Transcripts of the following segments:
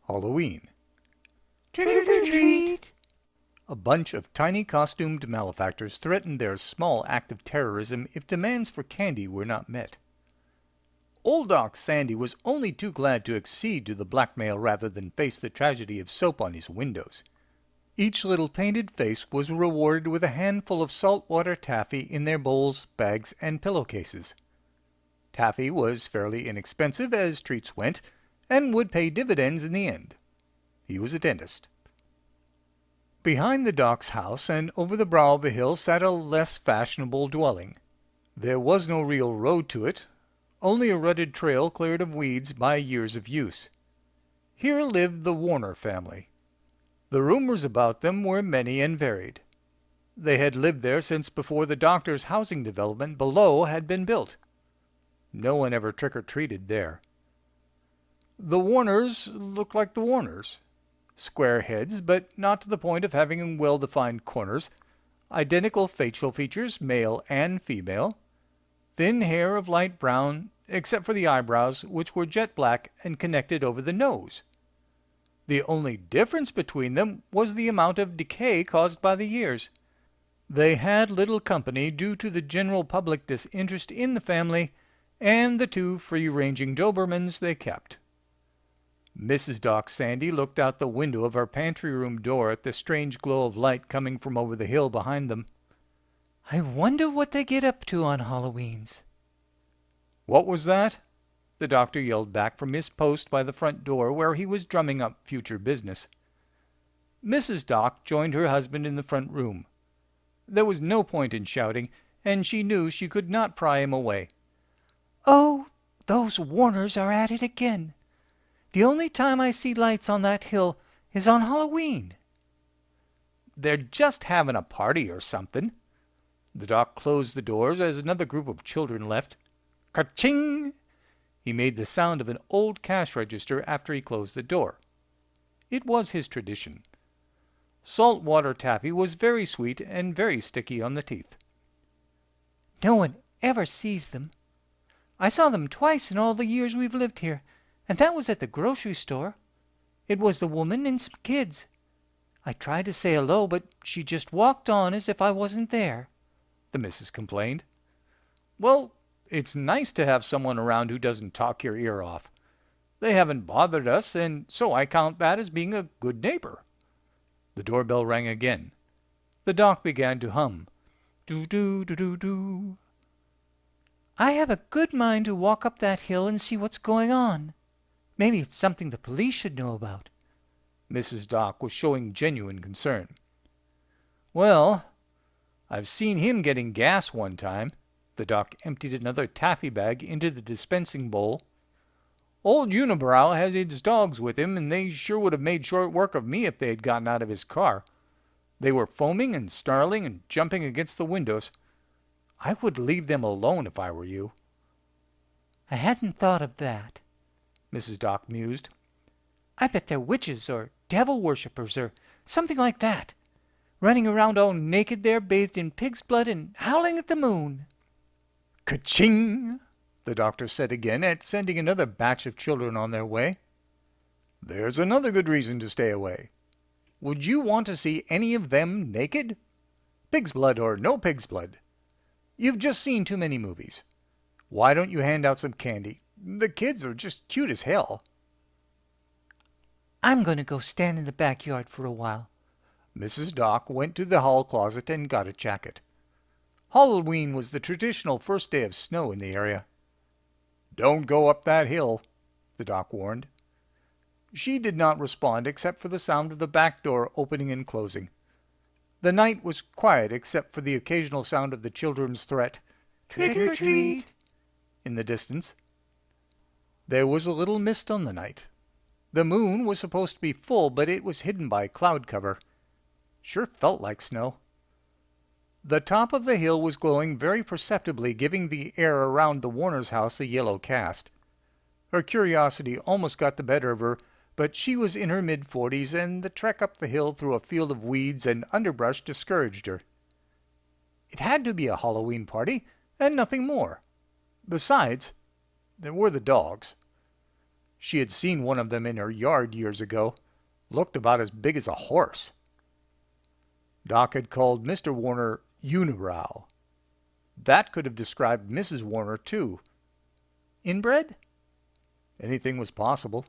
Halloween. Trick or treat! A bunch of tiny costumed malefactors threatened their small act of terrorism if demands for candy were not met. Old Doc Sandy was only too glad to accede to the blackmail rather than face the tragedy of soap on his windows. Each little painted face was rewarded with a handful of saltwater taffy in their bowls, bags, and pillowcases. Taffy was fairly inexpensive as treats went, and would pay dividends in the end. He was a dentist. Behind the doc's house and over the brow of a hill sat a less fashionable dwelling. There was no real road to it, only a rutted trail cleared of weeds by years of use. Here lived the Warner family. The rumors about them were many and varied. They had lived there since before the doctor's housing development below had been built. No one ever trick-or-treated there. The Warners looked like the Warners. Square heads, but not to the point of having well-defined corners, identical facial features, male and female, thin hair of light brown, except for the eyebrows, which were jet black and connected over the nose. The only difference between them was the amount of decay caused by the years. They had little company due to the general public disinterest in the family and the two free-ranging Dobermans they kept. Mrs. Doc Sandy looked out the window of her pantry room door at the strange glow of light coming from over the hill behind them. I wonder what they get up to on Halloweens. What was that? The doctor yelled back from his post by the front door where he was drumming up future business. Mrs. Doc joined her husband in the front room. There was no point in shouting, and she knew she could not pry him away. Oh, those Warners are at it again. The only time I see lights on that hill is on Halloween. They're just having a party or something. The doc closed the doors as another group of children left. Ka-ching! He made the sound of an old cash register after he closed the door. It was his tradition. Saltwater taffy was very sweet and very sticky on the teeth. No one ever sees them. I saw them twice in all the years we've lived here, and that was at the grocery store. It was the woman and some kids. I tried to say hello, but she just walked on as if I wasn't there, the missus complained. Well, it's nice to have someone around who doesn't talk your ear off. They haven't bothered us, and so I count that as being a good neighbor. The doorbell rang again. The doc began to hum. Do-do-do-do-do. I have a good mind to walk up that hill and see what's going on. Maybe it's something the police should know about. Mrs. Doc was showing genuine concern. Well, I've seen him getting gas one time. The doc emptied another taffy bag into the dispensing bowl. Old Unibrow has his dogs with him, and they sure would have made short work of me if they had gotten out of his car. They were foaming and snarling and jumping against the windows. I would leave them alone if I were you. I hadn't thought of that, Mrs. Doc mused. I bet they're witches or devil worshippers or something like that, running around all naked there, bathed in pig's blood and howling at the moon. Ka-ching! The doctor said again, sending another batch of children on their way. There's another good reason to stay away. Would you want to see any of them naked? Pig's blood or no pig's blood. You've just seen too many movies. Why don't you hand out some candy? The kids are just cute as hell. I'm going to go stand in the backyard for a while. Mrs. Doc went to the hall closet and got a jacket. Halloween was the traditional first day of snow in the area. Don't go up that hill, the doc warned. She did not respond except for the sound of the back door opening and closing. The night was quiet except for the occasional sound of the children's threat, Trick or treat, in the distance. There was a little mist on the night. The moon was supposed to be full, but it was hidden by cloud cover. Sure felt like snow. The top of the hill was glowing very perceptibly, giving the air around the Warner's house a yellow cast. Her curiosity almost got the better of her, but she was in her mid-40s, and the trek up the hill through a field of weeds and underbrush discouraged her. It had to be a Halloween party, and nothing more. Besides, there were the dogs. She had seen one of them in her yard years ago. Looked about as big as a horse. Doc had called Mr. Warner Unibrow. That could have described Mrs. Warner, too. Inbred? Anything was possible.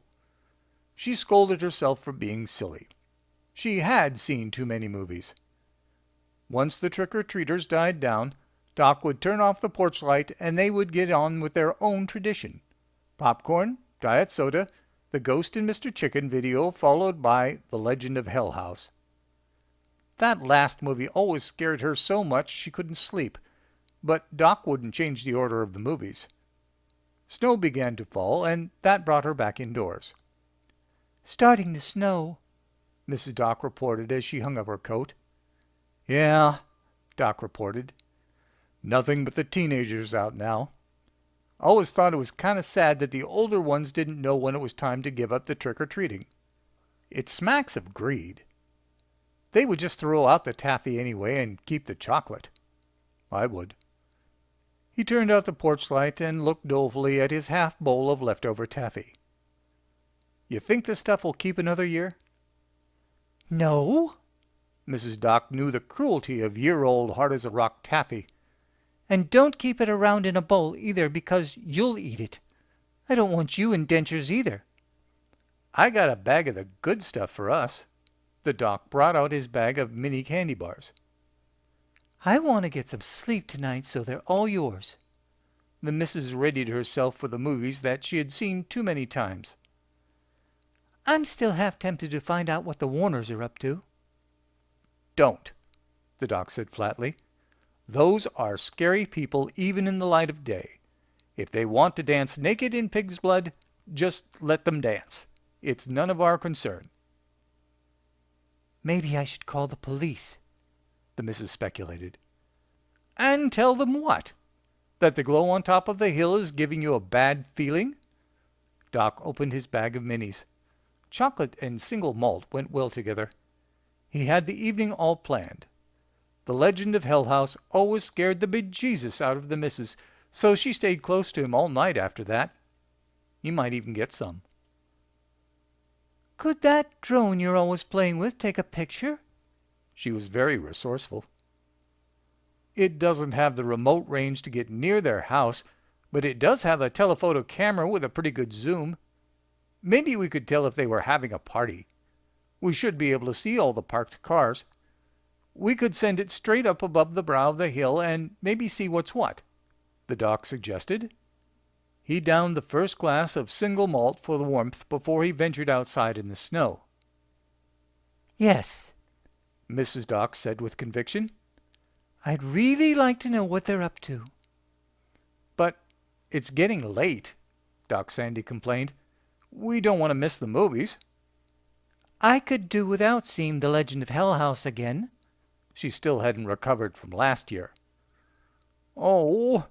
She scolded herself for being silly. She had seen too many movies. Once the trick-or-treaters died down, Doc would turn off the porch light and they would get on with their own tradition. Popcorn, diet soda, the Ghost and Mr. Chicken video, followed by The Legend of Hell House. That last movie always scared her so much she couldn't sleep, but Doc wouldn't change the order of the movies. Snow began to fall, and that brought her back indoors. "Starting to snow," Mrs. Doc reported as she hung up her coat. "Yeah," Doc reported. "Nothing but the teenagers out now. Always thought it was kind of sad that the older ones didn't know when it was time to give up the trick-or-treating. It smacks of greed. They would just throw out the taffy anyway and keep the chocolate. I would." He turned out the porch light and looked dolefully at his half bowl of leftover taffy. "You think this stuff will keep another year?" "No." Mrs. Doc knew the cruelty of year-old hard-as-a-rock taffy. "And don't keep it around in a bowl either, because you'll eat it. I don't want you in dentures either." "I got a bag of the good stuff for us." The Doc brought out his bag of mini candy bars. "I want to get some sleep tonight, so they're all yours." The missus readied herself for the movies that she had seen too many times. "I'm still half tempted to find out what the Warners are up to." "Don't," the Doc said flatly. "Those are scary people even in the light of day. If they want to dance naked in pig's blood, just let them dance. It's none of our concern." "Maybe I should call the police," the missus speculated. "And tell them what? That the glow on top of the hill is giving you a bad feeling?" Doc opened his bag of minis. Chocolate and single malt went well together. He had the evening all planned. The Legend of Hell House always scared the bejesus out of the missus, so she stayed close to him all night after that. He might even get some. "Could that drone you're always playing with take a picture?" She was very resourceful. "It doesn't have the remote range to get near their house, but it does have a telephoto camera with a pretty good zoom. Maybe we could tell if they were having a party. We should be able to see all the parked cars. We could send it straight up above the brow of the hill and maybe see what's what," the Doc suggested. He downed the first glass of single malt for the warmth before he ventured outside in the snow. "Yes," Mrs. Doc said with conviction. "I'd really like to know what they're up to." "But it's getting late," Doc Sandy complained. "We don't want to miss the movies." "I could do without seeing The Legend of Hell House again." She still hadn't recovered from last year. "Oh!"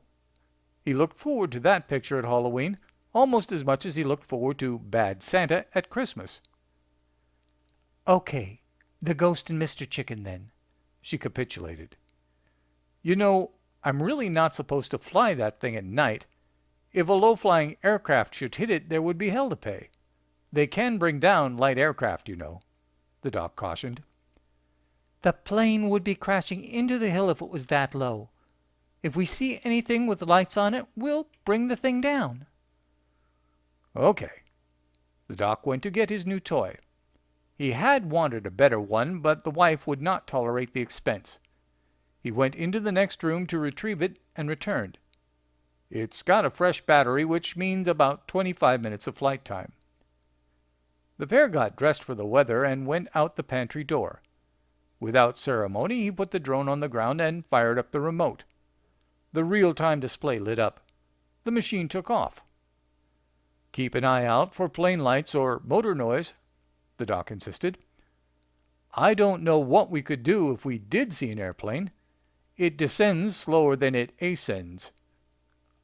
He looked forward to that picture at Halloween almost as much as he looked forward to Bad Santa at Christmas. "Okay, The Ghost and Mr. Chicken, then," she capitulated. "You know, I'm really not supposed to fly that thing at night. If a low-flying aircraft should hit it, there would be hell to pay. They can bring down light aircraft, you know," the Doc cautioned. "The plane would be crashing into the hill if it was that low. If we see anything with lights on it, we'll bring the thing down." "Okay." The Doc went to get his new toy. He had wanted a better one, but the wife would not tolerate the expense. He went into the next room to retrieve it and returned. "It's got a fresh battery, which means about 25 minutes of flight time." The pair got dressed for the weather and went out the pantry door. Without ceremony, he put the drone on the ground and fired up the remote. The real-time display lit up. The machine took off. "Keep an eye out for plane lights or motor noise," the Doc insisted. "I don't know what we could do if we did see an airplane. It descends slower than it ascends.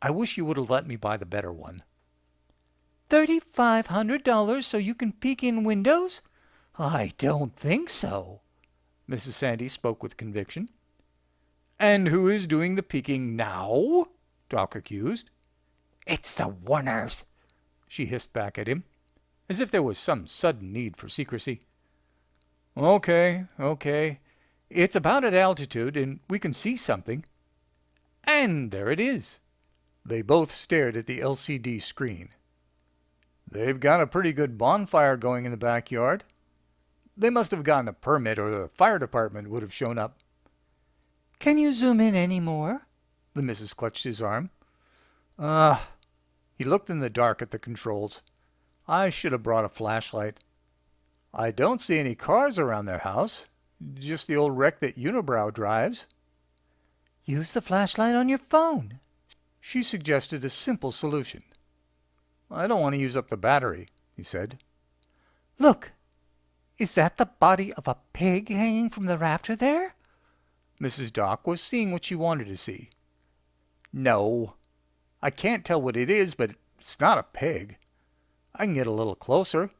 I wish you would have let me buy the better one." $3,500 so you can peek in windows? I don't think so." Mrs. Sandy spoke with conviction. "And who is doing the peeking now?" Doc accused. "It's the Warners," she hissed back at him. as if there was some sudden need for secrecy. Okay. It's about at altitude, and we can see something. And there it is. They both stared at the LCD screen. They've got a pretty good bonfire going in the backyard. They must have gotten a permit, or the fire department would have shown up. Can you zoom in any more? The missus clutched his arm. He looked in the dark at the controls. I should have brought a flashlight. I don't see any cars around their house. Just the old wreck that Unibrow drives. Use the flashlight on your phone. She suggested a simple solution. I don't want to use up the battery, he said. Look, is that the body of a pig hanging from the rafter there? Mrs. Doc was seeing what she wanted to see. No, I can't tell what it is, but it's not a pig. I can get a little closer,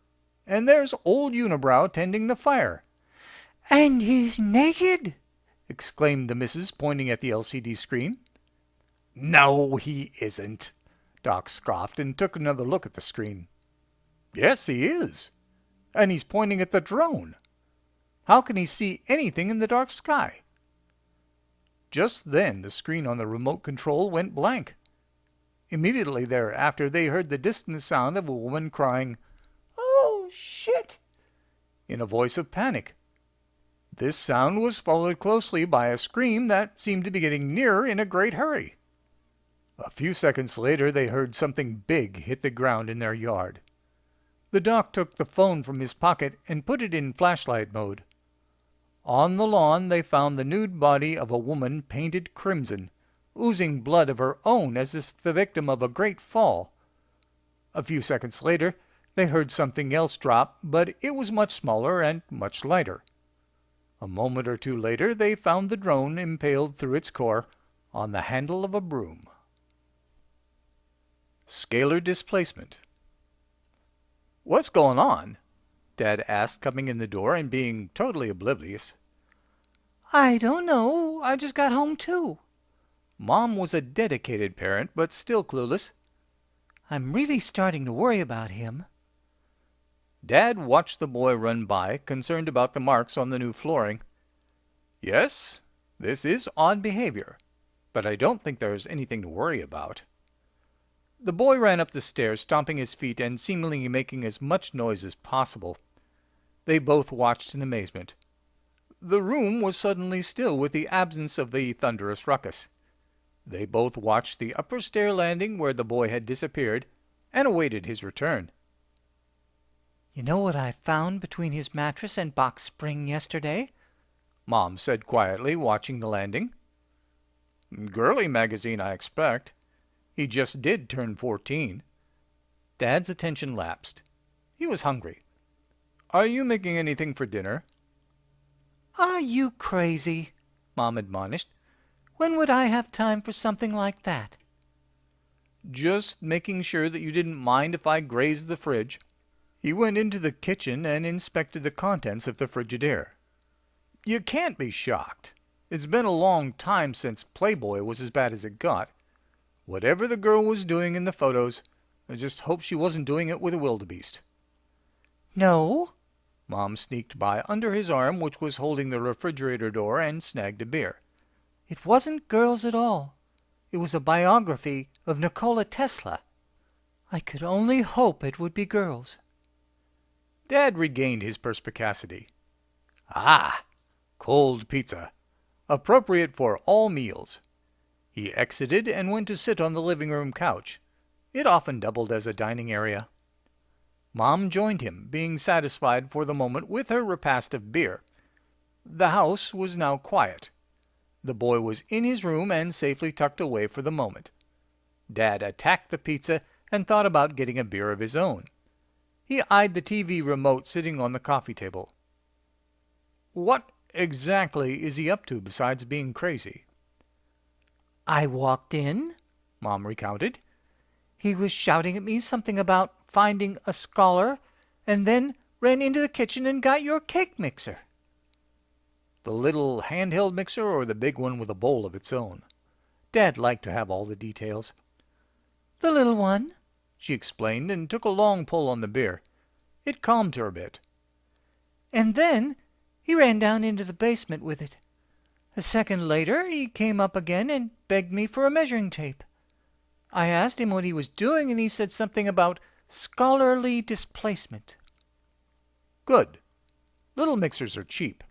and there's old Unibrow tending the fire. And he's naked? Exclaimed the missus, pointing at the LCD screen. No, he isn't, Doc scoffed and took another look at the screen. Yes, he is. And he's pointing at the drone. How can he see anything in the dark sky? Just then the screen on the remote control went blank. Immediately thereafter they heard the distant sound of a woman crying, "Oh, shit!" in a voice of panic. This sound was followed closely by a scream that seemed to be getting nearer in a great hurry. A few seconds later they heard something big hit the ground in their yard. The doc took the phone from his pocket and put it in flashlight mode. On the lawn they found the nude body of a woman painted crimson, oozing blood of her own as if the victim of a great fall. A few seconds later they heard something else drop, but it was much smaller and much lighter. A moment or two later they found the drone impaled through its core on the handle of a broom. Scalar displacement. "What's going on?" Dad asked, coming in the door and being totally oblivious. I don't know. I just got home too. Mom was a dedicated parent, but still clueless. I'm really starting to worry about him. Dad watched the boy run by, concerned about the marks on the new flooring. Yes, this is odd behavior, but I don't think there's anything to worry about. The boy ran up the stairs, stomping his feet and seemingly making as much noise as possible. They both watched in amazement. The room was suddenly still with the absence of the thunderous ruckus. They both watched the upper stair landing where the boy had disappeared and awaited his return. You know what I found between his mattress and box spring yesterday? Mom said quietly, watching the landing. Girly magazine, I expect. He just did turn 14. Dad's attention lapsed. He was hungry. Are you making anything for dinner? Are you crazy? Mom admonished. When would I have time for something like that? Just making sure that you didn't mind if I grazed the fridge. He went into the kitchen and inspected the contents of the Frigidaire. You can't be shocked. It's been a long time since Playboy was as bad as it got. Whatever the girl was doing in the photos, I just hope she wasn't doing it with a wildebeest. No. Mom sneaked by under his arm, which was holding the refrigerator door, and snagged a beer. It wasn't girls at all. It was a biography of Nikola Tesla. I could only hope it would be girls. Dad regained his perspicacity. Ah, cold pizza. Appropriate for all meals. He exited and went to sit on the living room couch. It often doubled as a dining area. Mom joined him, being satisfied for the moment with her repast of beer. The house was now quiet. The boy was in his room and safely tucked away for the moment. Dad attacked the pizza and thought about getting a beer of his own. He eyed the TV remote sitting on the coffee table. What exactly is he up to besides being crazy? I walked in, Mom recounted. He was shouting at me something about finding a scholar, and then ran into the kitchen and got your cake mixer. The little handheld mixer or the big one with a bowl of its own? Dad liked to have all the details. The little one, she explained, and took a long pull on the beer. It calmed her a bit. And then he ran down into the basement with it. A second later he came up again and begged me for a measuring tape. I asked him what he was doing, and he said something about scholarly displacement. Good. Little mixers are cheap.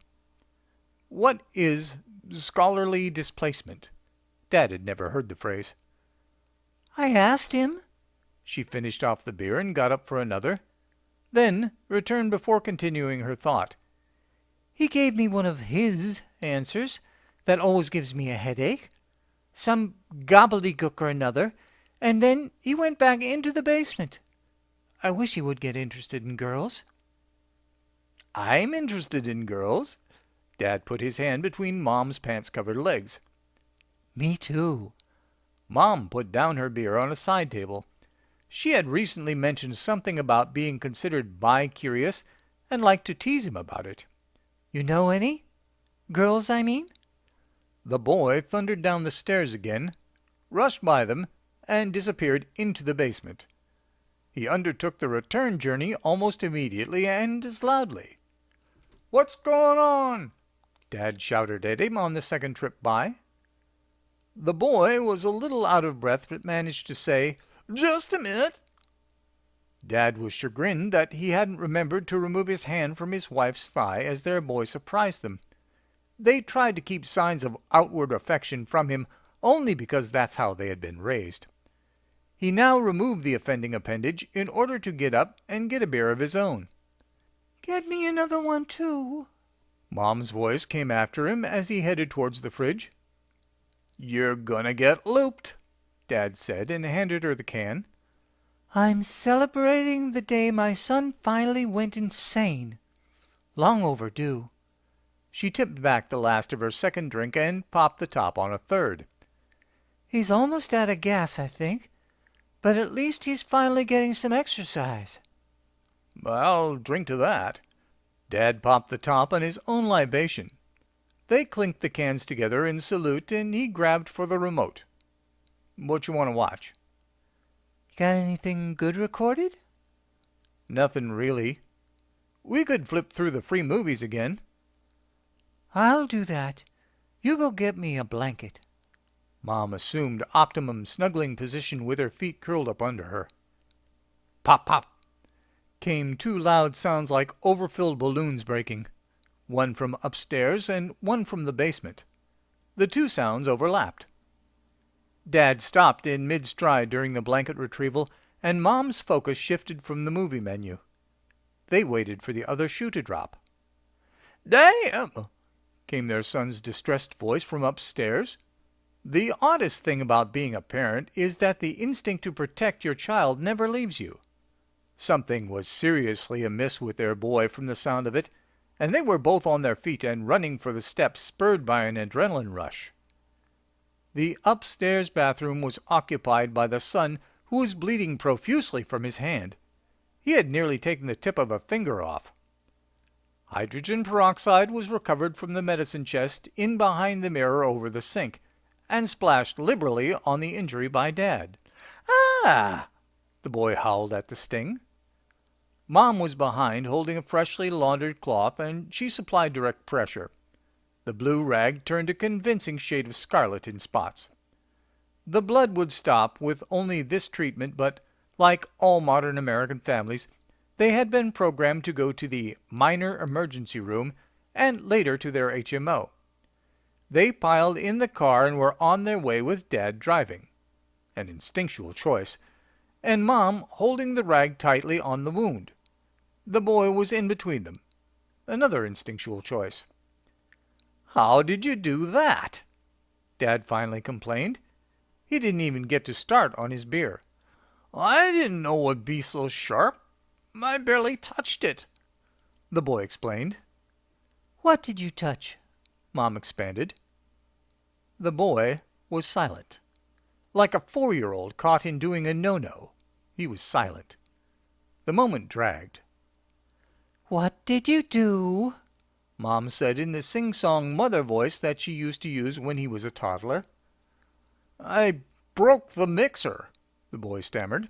What is scholarly displacement? Dad had never heard the phrase. I asked him. She finished off the beer and got up for another, then returned before continuing her thought. He gave me one of his answers that always gives me a headache, some gobbledygook or another, and then he went back into the basement. I wish he would get interested in girls. I'm interested in girls. Dad put his hand between Mom's pants-covered legs. Me too. Mom put down her beer on a side table. She had recently mentioned something about being considered bi-curious and liked to tease him about it. You know any? Girls, I mean? The boy thundered down the stairs again, rushed by them, and disappeared into the basement. He undertook the return journey almost immediately and as loudly. "What's going on?" Dad shouted at him on the second trip by. The boy was a little out of breath, but managed to say, "Just a minute." Dad was chagrined that he hadn't remembered to remove his hand from his wife's thigh as their boy surprised them. They tried to keep signs of outward affection from him only because that's how they had been raised. He now removed the offending appendage in order to get up and get a beer of his own. "Get me another one, too." Mom's voice came after him as he headed towards the fridge. "You're gonna get looped," Dad said, and handed her the can. I'm celebrating the day my son finally went insane. Long overdue. She tipped back the last of her second drink and popped the top on a third. He's almost out of gas, I think, but at least he's finally getting some exercise. I'll drink to that. Dad popped the top on his own libation. They clinked the cans together in salute, and he grabbed for the remote. "What you want to watch?" Got anything good recorded? "Nothing really. We could flip through the free movies again." I'll do that. You go get me a blanket. Mom assumed optimum snuggling position with her feet curled up under her. Pop, pop, came two loud sounds like overfilled balloons breaking, one from upstairs and one from the basement. The two sounds overlapped. Dad stopped in mid-stride during the blanket retrieval, and Mom's focus shifted from the movie menu. They waited for the other shoe to drop. "Damn!" came their son's distressed voice from upstairs. The oddest thing about being a parent is that the instinct to protect your child never leaves you. Something was seriously amiss with their boy from the sound of it, and they were both on their feet and running for the steps, spurred by an adrenaline rush. The upstairs bathroom was occupied by the son, who was bleeding profusely from his hand. He had nearly taken the tip of a finger off. Hydrogen peroxide was recovered from the medicine chest in behind the mirror over the sink, and splashed liberally on the injury by Dad. "Ah!" the boy howled at the sting. Mom was behind, holding a freshly laundered cloth, and she supplied direct pressure. The blue rag turned a convincing shade of scarlet in spots. The blood would stop with only this treatment, but, like all modern American families, they had been programmed to go to the minor emergency room and later to their HMO. They piled in the car and were on their way with Dad driving, an instinctual choice, and Mom holding the rag tightly on the wound. The boy was in between them, another instinctual choice. "How did you do that?" Dad finally complained. He didn't even get to start on his beer. "I didn't know it would be so sharp. I barely touched it," the boy explained. What did you touch? Mom expanded. The boy was silent. Like a 4-year-old caught in doing a no-no, he was silent. The moment dragged. What did you do? Mom said in the sing-song mother voice that she used to use when he was a toddler. "I broke the mixer," the boy stammered.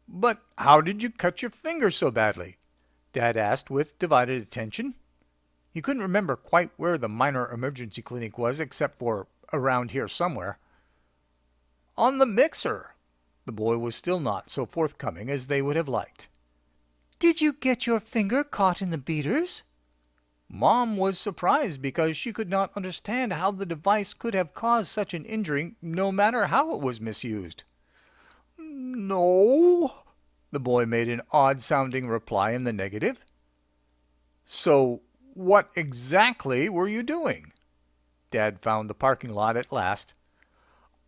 "But how did you cut your finger so badly?" Dad asked with divided attention. He couldn't remember quite where the minor emergency clinic was, except for around here somewhere. "On the mixer." The boy was still not so forthcoming as they would have liked. Did you get your finger caught in the beaters? Mom was surprised because she could not understand how the device could have caused such an injury, no matter how it was misused. "No." The boy made an odd-sounding reply in the negative. "So what exactly were you doing?" Dad found the parking lot at last.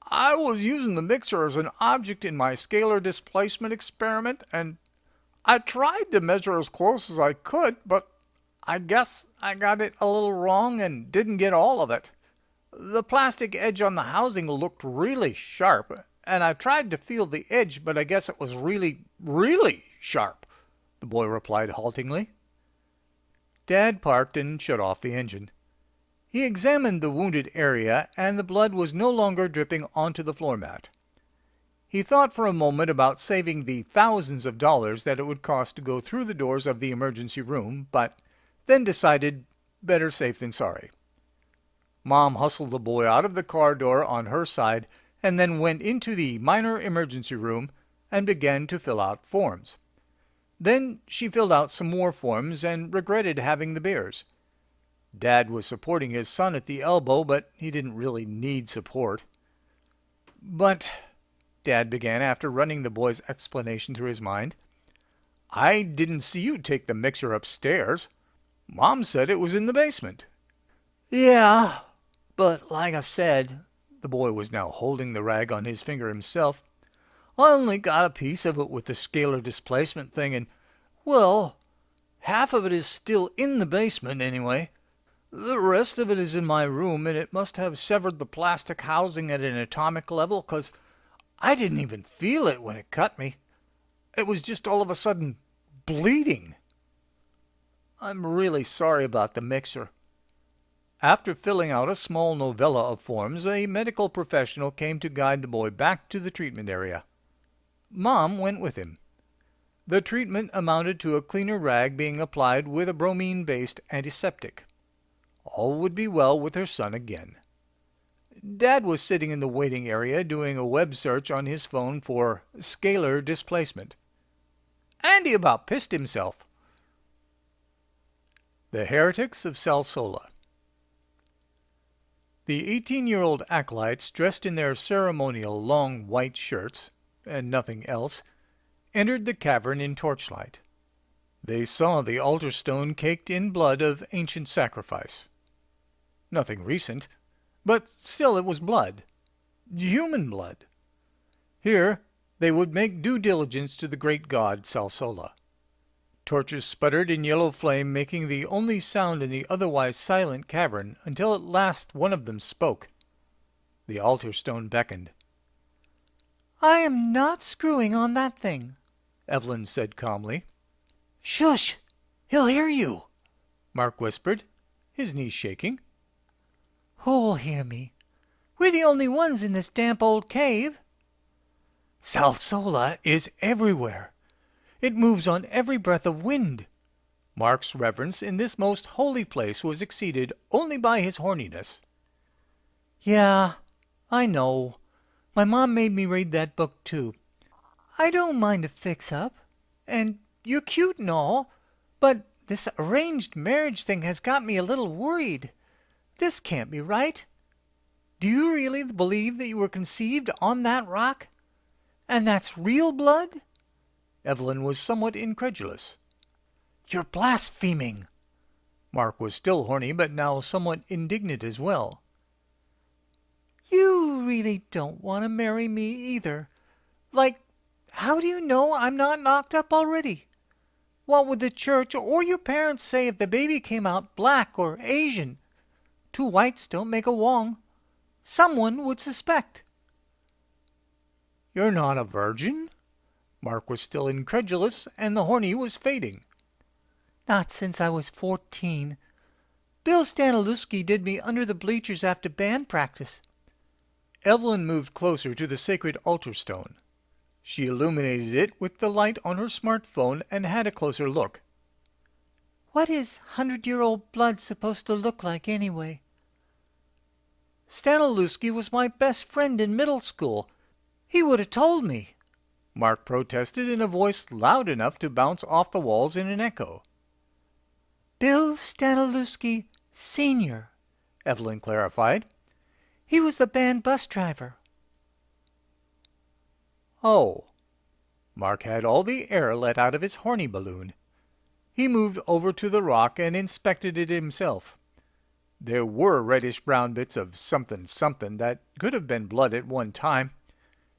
"I was using the mixer as an object in my scalar displacement experiment, and I tried to measure as close as I could, but I guess I got it a little wrong and didn't get all of it. The plastic edge on the housing looked really sharp, and I tried to feel the edge, but I guess it was really, really sharp," the boy replied haltingly. Dad parked and shut off the engine. He examined the wounded area, and the blood was no longer dripping onto the floor mat. He thought for a moment about saving the thousands of dollars that it would cost to go through the doors of the emergency room, but then decided better safe than sorry. Mom hustled the boy out of the car door on her side and then went into the minor emergency room and began to fill out forms. Then she filled out some more forms and regretted having the beers. Dad was supporting his son at the elbow, but he didn't really need support. "But," Dad began after running the boy's explanation through his mind, "I didn't see you take the mixer upstairs. Mom said it was in the basement." Yeah, but like I said, the boy was now holding the rag on his finger himself, I only got a piece of it with the scalar displacement thing, and, well, half of it is still in the basement anyway. The rest of it is in my room, and it must have severed the plastic housing at an atomic level, 'cause I didn't even feel it when it cut me. It was just all of a sudden bleeding. I'm really sorry about the mixer." After filling out a small novella of forms, a medical professional came to guide the boy back to the treatment area. Mom went with him. The treatment amounted to a cleaner rag being applied with a bromine-based antiseptic. All would be well with her son again. Dad was sitting in the waiting area doing a web search on his phone for scalar displacement. Andy about pissed himself. The Heretics of Salsola. The 18-year-old acolytes, dressed in their ceremonial long white shirts, and nothing else, entered the cavern in torchlight. They saw the altar stone caked in blood of ancient sacrifice. Nothing recent, but still it was blood. Human blood. Here they would make due diligence to the great god Salsola. Torches sputtered in yellow flame, making the only sound in the otherwise silent cavern, until at last one of them spoke. The altar stone beckoned. I am not screwing on that thing, Evelyn said calmly. Shush! He'll hear you, Mark whispered, his knees shaking. Who'll hear me? We're the only ones in this damp old cave. Salsola is everywhere. It moves on every breath of wind. Mark's reverence in this most holy place was exceeded only by his horniness. Yeah, I know. My mom made me read that book, too. I don't mind a fix-up, and you're cute and all, but this arranged marriage thing has got me a little worried. This can't be right. Do you really believe that you were conceived on that rock? And that's real blood? Evelyn was somewhat incredulous. You're blaspheming. Mark was still horny, but now somewhat indignant as well. You really don't want to marry me either. Like, how do you know I'm not knocked up already? What would the church or your parents say if the baby came out black or Asian? Two whites don't make a Wong. Someone would suspect. You're not a virgin? Mark was still incredulous, and the horny was fading. Not since I was 14. Bill Staniluski did me under the bleachers after band practice. Evelyn moved closer to the sacred altar stone. She illuminated it with the light on her smartphone and had a closer look. What is 100-year-old blood supposed to look like anyway? Staniszewski was my best friend in middle school. He would have told me. Mark protested in a voice loud enough to bounce off the walls in an echo. Bill Staniszewski Sr., Evelyn clarified. He was the band bus driver. Oh. Mark had all the air let out of his horny balloon. He moved over to the rock and inspected it himself. There were reddish-brown bits of something that could have been blood at one time.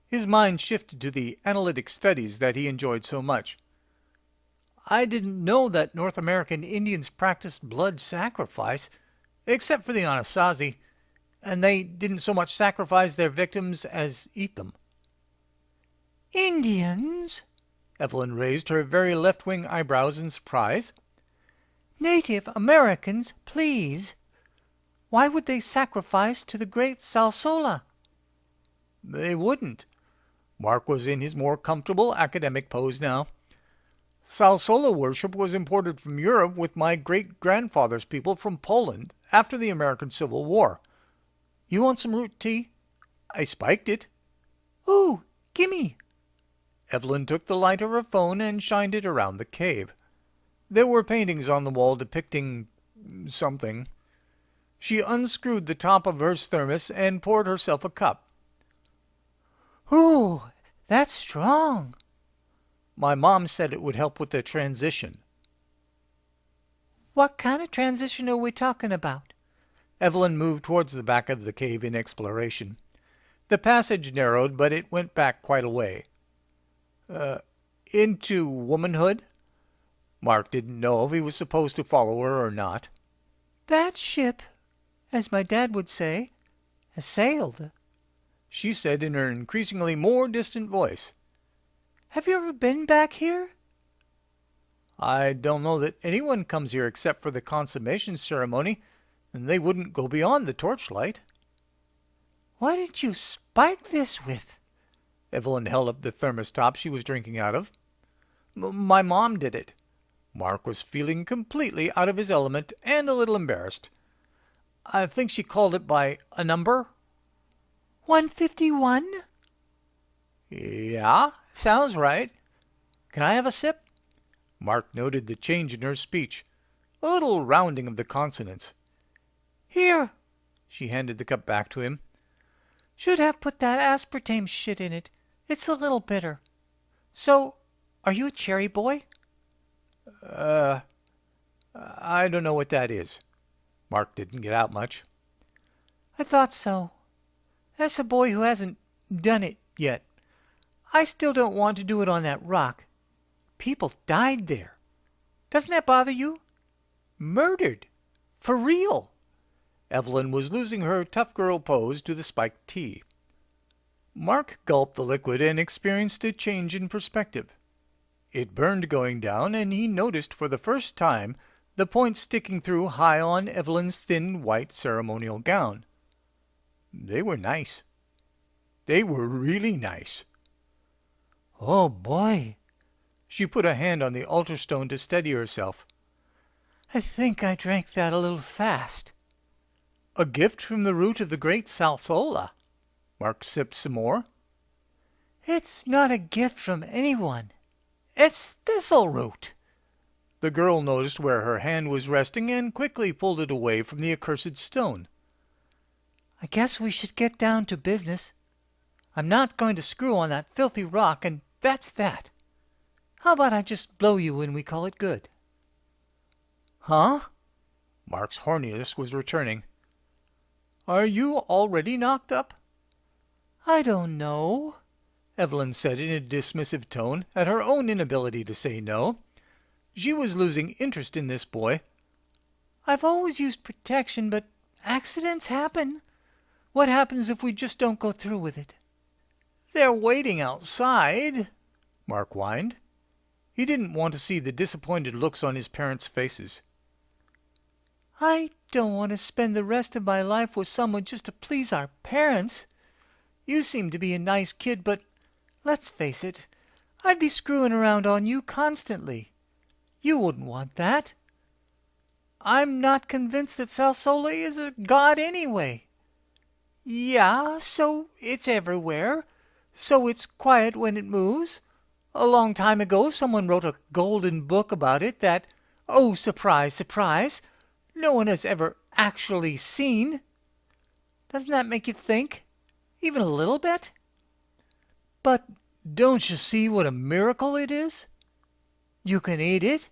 His mind shifted to the analytic studies that he enjoyed so much. I didn't know that North American Indians practiced blood sacrifice, except for the Anasazi, and they didn't so much sacrifice their victims as eat them. Indians? Evelyn raised her very left-wing eyebrows in surprise. Native Americans, please. Why would they sacrifice to the great Salsola? They wouldn't. Mark was in his more comfortable academic pose now. Salsola worship was imported from Europe with my great-grandfather's people from Poland after the American Civil War. You want some root tea? I spiked it. Ooh, gimme. Evelyn took the light of her phone and shined it around the cave. There were paintings on the wall depicting something. She unscrewed the top of her thermos and poured herself a cup. Ooh, that's strong. My mom said it would help with the transition. What kind of transition are we talking about? Evelyn moved towards the back of the cave in exploration. The passage narrowed, but it went back quite a way. Into womanhood? Mark didn't know if he was supposed to follow her or not. That ship, as my dad would say, has sailed, she said in her increasingly more distant voice. Have you ever been back here? I don't know that anyone comes here except for the consummation ceremony, and they wouldn't go beyond the torchlight. What did you spike this with? Evelyn held up the thermos top she was drinking out of. My mom did it. Mark was feeling completely out of his element and a little embarrassed. I think she called it by a number. 151? Yeah, sounds right. Can I have a sip? Mark noted the change in her speech, a little rounding of the consonants. Here. She handed the cup back to him. Should have put that aspartame shit in it. It's a little bitter. So, are you a cherry boy? I don't know what that is. Mark didn't get out much. I thought so. That's a boy who hasn't done it yet. I still don't want to do it on that rock. People died there. Doesn't that bother you? Murdered. For real. Evelyn was losing her tough girl pose to the spiked tea. Mark gulped the liquid and experienced a change in perspective. It burned going down, and he noticed for the first time the point sticking through high on Evelyn's thin white ceremonial gown. They were nice. They were really nice. Oh, boy. She put a hand on the altar stone to steady herself. I think I drank that a little fast. A gift from the root of the great Salsola. Mark sipped some more. It's not a gift from anyone. It's thistle root. The girl noticed where her hand was resting and quickly pulled it away from the accursed stone. I guess we should get down to business. I'm not going to screw on that filthy rock, and that's that. How about I just blow you when we call it good? Huh? Mark's horniness was returning. Are you already knocked up? I don't know, Evelyn said in a dismissive tone at her own inability to say no. She was losing interest in this boy. I've always used protection, but accidents happen. What happens if we just don't go through with it? They're waiting outside, Mark whined. He didn't want to see the disappointed looks on his parents' faces. I don't want to spend the rest of my life with someone just to please our parents. You seem to be a nice kid, but let's face it, I'd be screwing around on you constantly. You wouldn't want that. I'm not convinced that Sal Sole is a god anyway. Yeah, so it's everywhere. So it's quiet when it moves. A long time ago someone wrote a golden book about it that, oh surprise, surprise, no one has ever actually seen. Doesn't that make you think? Even a little bit? But don't you see what a miracle it is? You can eat it.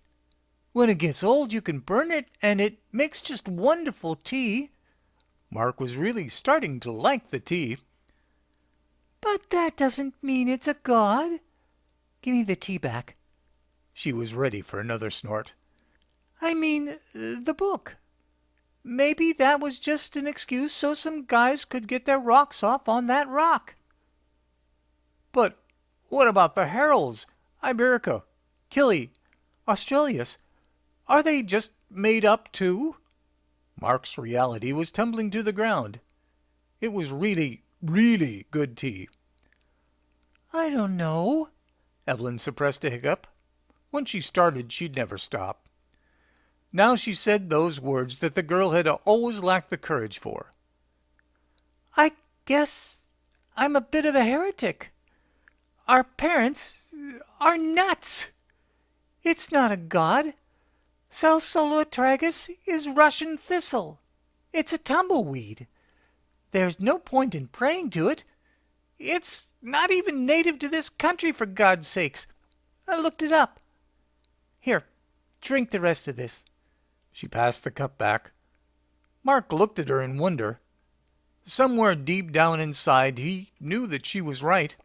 When it gets old you can burn it, and it makes just wonderful tea. Mark was really starting to like the tea. But that doesn't mean it's a god. Give me the tea back. She was ready for another snort. I mean, the book. Maybe that was just an excuse so some guys could get their rocks off on that rock. But what about the heralds? Iberica, Killy, Australis? Are they just made up too? Mark's reality was tumbling to the ground. It was really, really good tea. I don't know. Evelyn suppressed a hiccup. When she started, she'd never stop. Now she said those words that the girl had always lacked the courage for. I guess I'm a bit of a heretic. Our parents are nuts. It's not a god. Salsolotragus is Russian thistle. It's a tumbleweed. There's no point in praying to it. It's not even native to this country, for God's sakes. I looked it up. Here, drink the rest of this. She passed the cup back. Mark looked at her in wonder. Somewhere deep down inside he knew that she was right.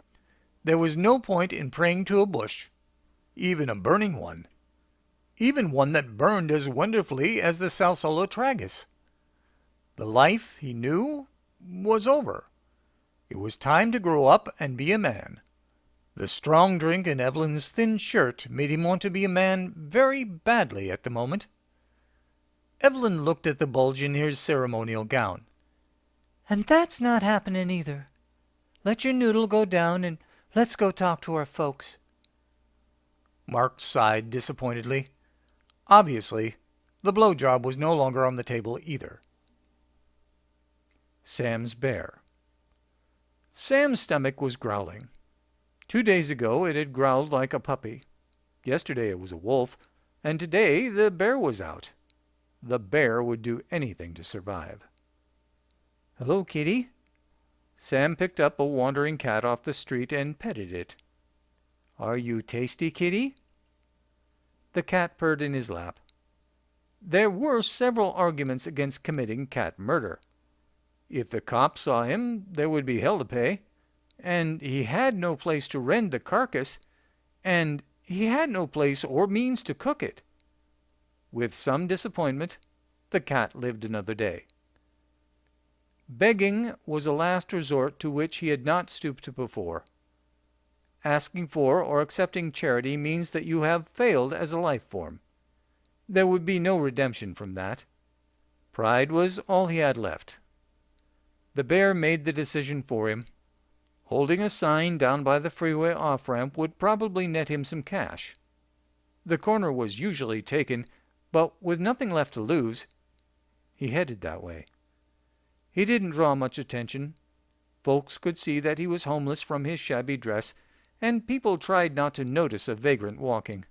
There was no point in praying to a bush, even a burning one, even one that burned as wonderfully as the Salsolotragus. The life, he knew, was over. It was time to grow up and be a man. The strong drink in Evelyn's thin shirt made him want to be a man very badly at the moment. Evelyn looked at the bulge in his ceremonial gown. And that's not happening either. Let your noodle go down and let's go talk to our folks. Mark sighed disappointedly. Obviously, the blowjob was no longer on the table either. Sam's bear. Sam's stomach was growling. 2 days ago it had growled like a puppy. Yesterday it was a wolf, and today the bear was out. The bear would do anything to survive. Hello, kitty. Sam picked up a wandering cat off the street and petted it. Are you tasty, kitty? The cat purred in his lap. There were several arguments against committing cat murder. If the cops saw him, there would be hell to pay, and he had no place to rend the carcass, and he had no place or means to cook it. With some disappointment, the cat lived another day. Begging was a last resort to which he had not stooped before. Asking for or accepting charity means that you have failed as a life form. There would be no redemption from that. Pride was all he had left. The bear made the decision for him. Holding a sign down by the freeway off-ramp would probably net him some cash. The corner was usually taken, but with nothing left to lose, he headed that way. He didn't draw much attention. Folks could see that he was homeless from his shabby dress, and people tried not to notice a vagrant walking.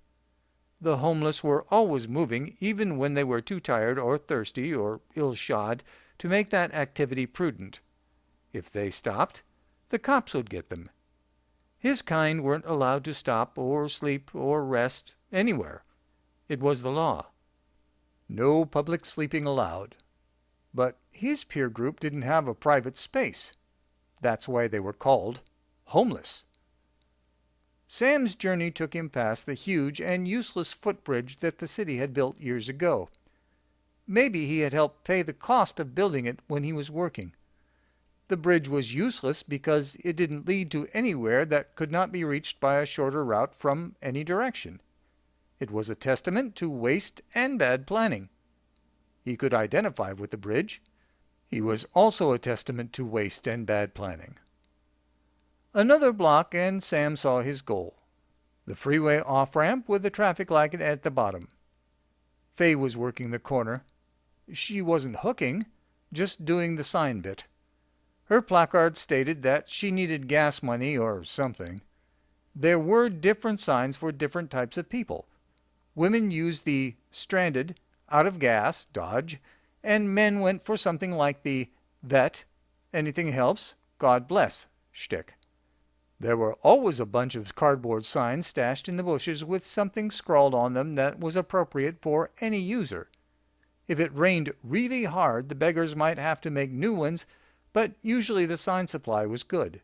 The homeless were always moving, even when they were too tired or thirsty or ill-shod to make that activity prudent. If they stopped, the cops would get them. His kind weren't allowed to stop or sleep or rest anywhere. It was the law. No public sleeping allowed. But his peer group didn't have a private space. That's why they were called homeless. Sam's journey took him past the huge and useless footbridge that the city had built years ago. Maybe he had helped pay the cost of building it when he was working. The bridge was useless because it didn't lead to anywhere that could not be reached by a shorter route from any direction. It was a testament to waste and bad planning. He could identify with the bridge. He was also a testament to waste and bad planning. Another block and Sam saw his goal. The freeway off-ramp with the traffic light at the bottom. Fay was working the corner. She wasn't hooking, just doing the sign bit. Her placard stated that she needed gas money or something. There were different signs for different types of people. Women used the stranded, out of gas, Dodge, and men went for something like the vet, anything helps, God bless, shtick. There were always a bunch of cardboard signs stashed in the bushes with something scrawled on them that was appropriate for any user. If it rained really hard, the beggars might have to make new ones, but usually the sign supply was good.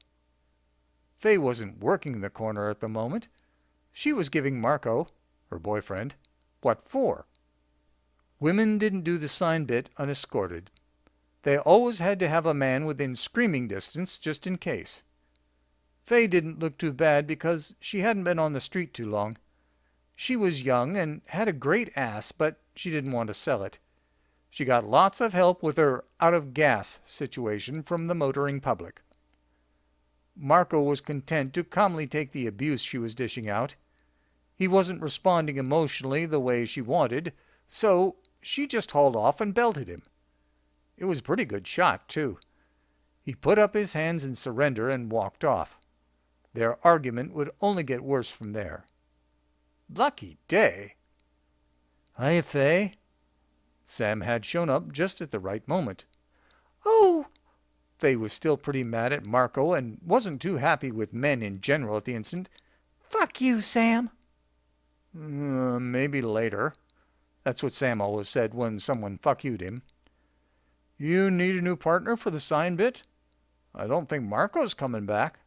Fay wasn't working the corner at the moment. She was giving Marco, her boyfriend, what for. Women didn't do the sign bit unescorted. They always had to have a man within screaming distance just in case. Fay didn't look too bad because she hadn't been on the street too long. She was young and had a great ass, but she didn't want to sell it. She got lots of help with her out-of-gas situation from the motoring public. Marco was content to calmly take the abuse she was dishing out. He wasn't responding emotionally the way she wanted, so she just hauled off and belted him. It was a pretty good shot, too. He put up his hands in surrender and walked off. Their argument would only get worse from there. Lucky day. Hiya, Fay. Sam had shown up just at the right moment. Oh! Fay was still pretty mad at Marco and wasn't too happy with men in general at the instant. Fuck you, Sam. Maybe later. That's what Sam always said when someone fuck you'd him. You need a new partner for the sign bit? I don't think Marco's coming back.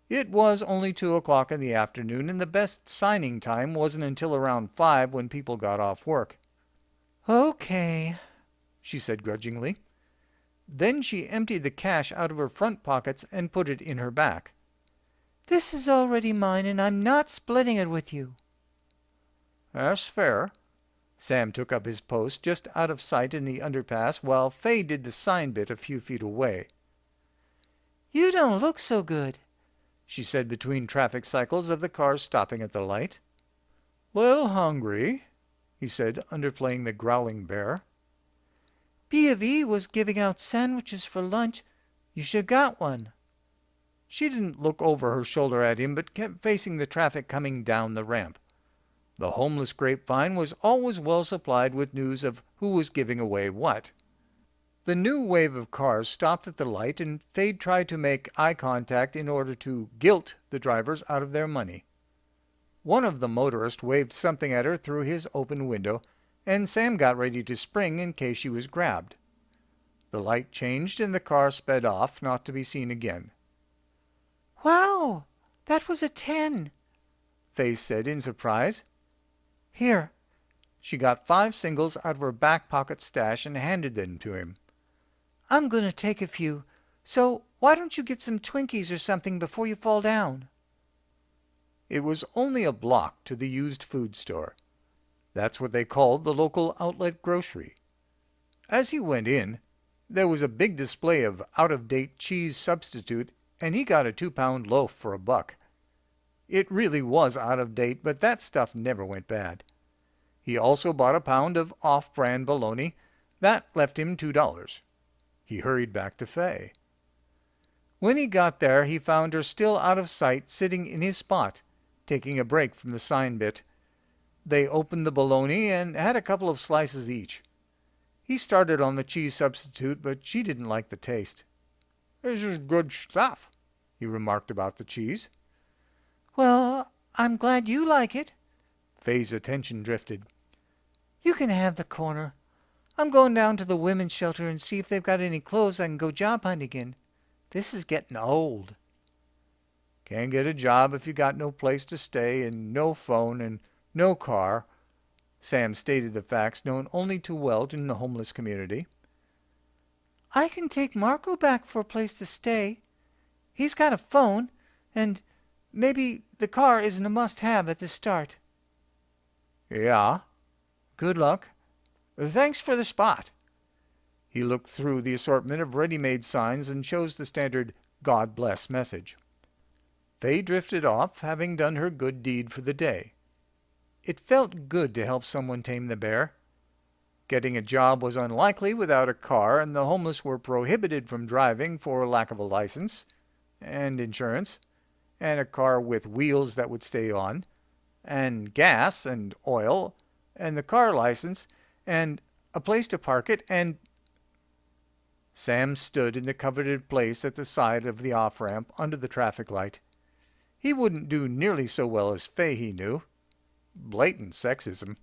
It was only 2 o'clock in the afternoon, and the best signing time wasn't until around 5 when people got off work. Okay, she said grudgingly. Then she emptied the cash out of her front pockets and put it in her back. This is already mine, and I'm not splitting it with you. That's fair. Sam took up his post just out of sight in the underpass while Fay did the sign bit a few feet away. You don't look so good, she said between traffic cycles of the cars stopping at the light. Little hungry, he said, underplaying the growling bear. B of E was giving out sandwiches for lunch. You should have got one. She didn't look over her shoulder at him, but kept facing the traffic coming down the ramp. The homeless grapevine was always well supplied with news of who was giving away what. The new wave of cars stopped at the light, and Fay tried to make eye contact in order to guilt the drivers out of their money. One of the motorists waved something at her through his open window, and Sam got ready to spring in case she was grabbed. The light changed, and the car sped off, not to be seen again. Wow, that was a 10, Fay said in surprise. Here. She got 5 singles out of her back pocket stash and handed them to him. I'm going to take a few, so why don't you get some Twinkies or something before you fall down? It was only a block to the used food store. That's what they called the local outlet grocery. As he went in, there was a big display of out-of-date cheese substitute, and he got a 2-pound loaf for $1. It really was out of date, but that stuff never went bad. He also bought a pound of off-brand bologna. That left him $2. He hurried back to Fay. When he got there, he found her still out of sight, sitting in his spot, taking a break from the sign bit. They opened the bologna and had a couple of slices each. He started on the cheese substitute, but she didn't like the taste. "This is good stuff," he remarked about the cheese. Well, I'm glad you like it. Fay's attention drifted. You can have the corner. I'm going down to the women's shelter and see if they've got any clothes I can go job hunting in. This is getting old. Can't get a job if you got no place to stay and no phone and no car. Sam stated the facts known only too well in the homeless community. I can take Marco back for a place to stay. He's got a phone, and maybe the car isn't a must-have at the start. Yeah. Good luck. Thanks for the spot. He looked through the assortment of ready-made signs and chose the standard God bless message. Fay drifted off, having done her good deed for the day. It felt good to help someone tame the bear. Getting a job was unlikely without a car, and the homeless were prohibited from driving for lack of a license, and insurance, and a car with wheels that would stay on, and gas and oil, and the car license, and a place to park it, and... Sam stood in the coveted place at the side of the off-ramp under the traffic light. He wouldn't do nearly so well as Fay, he knew. Blatant sexism.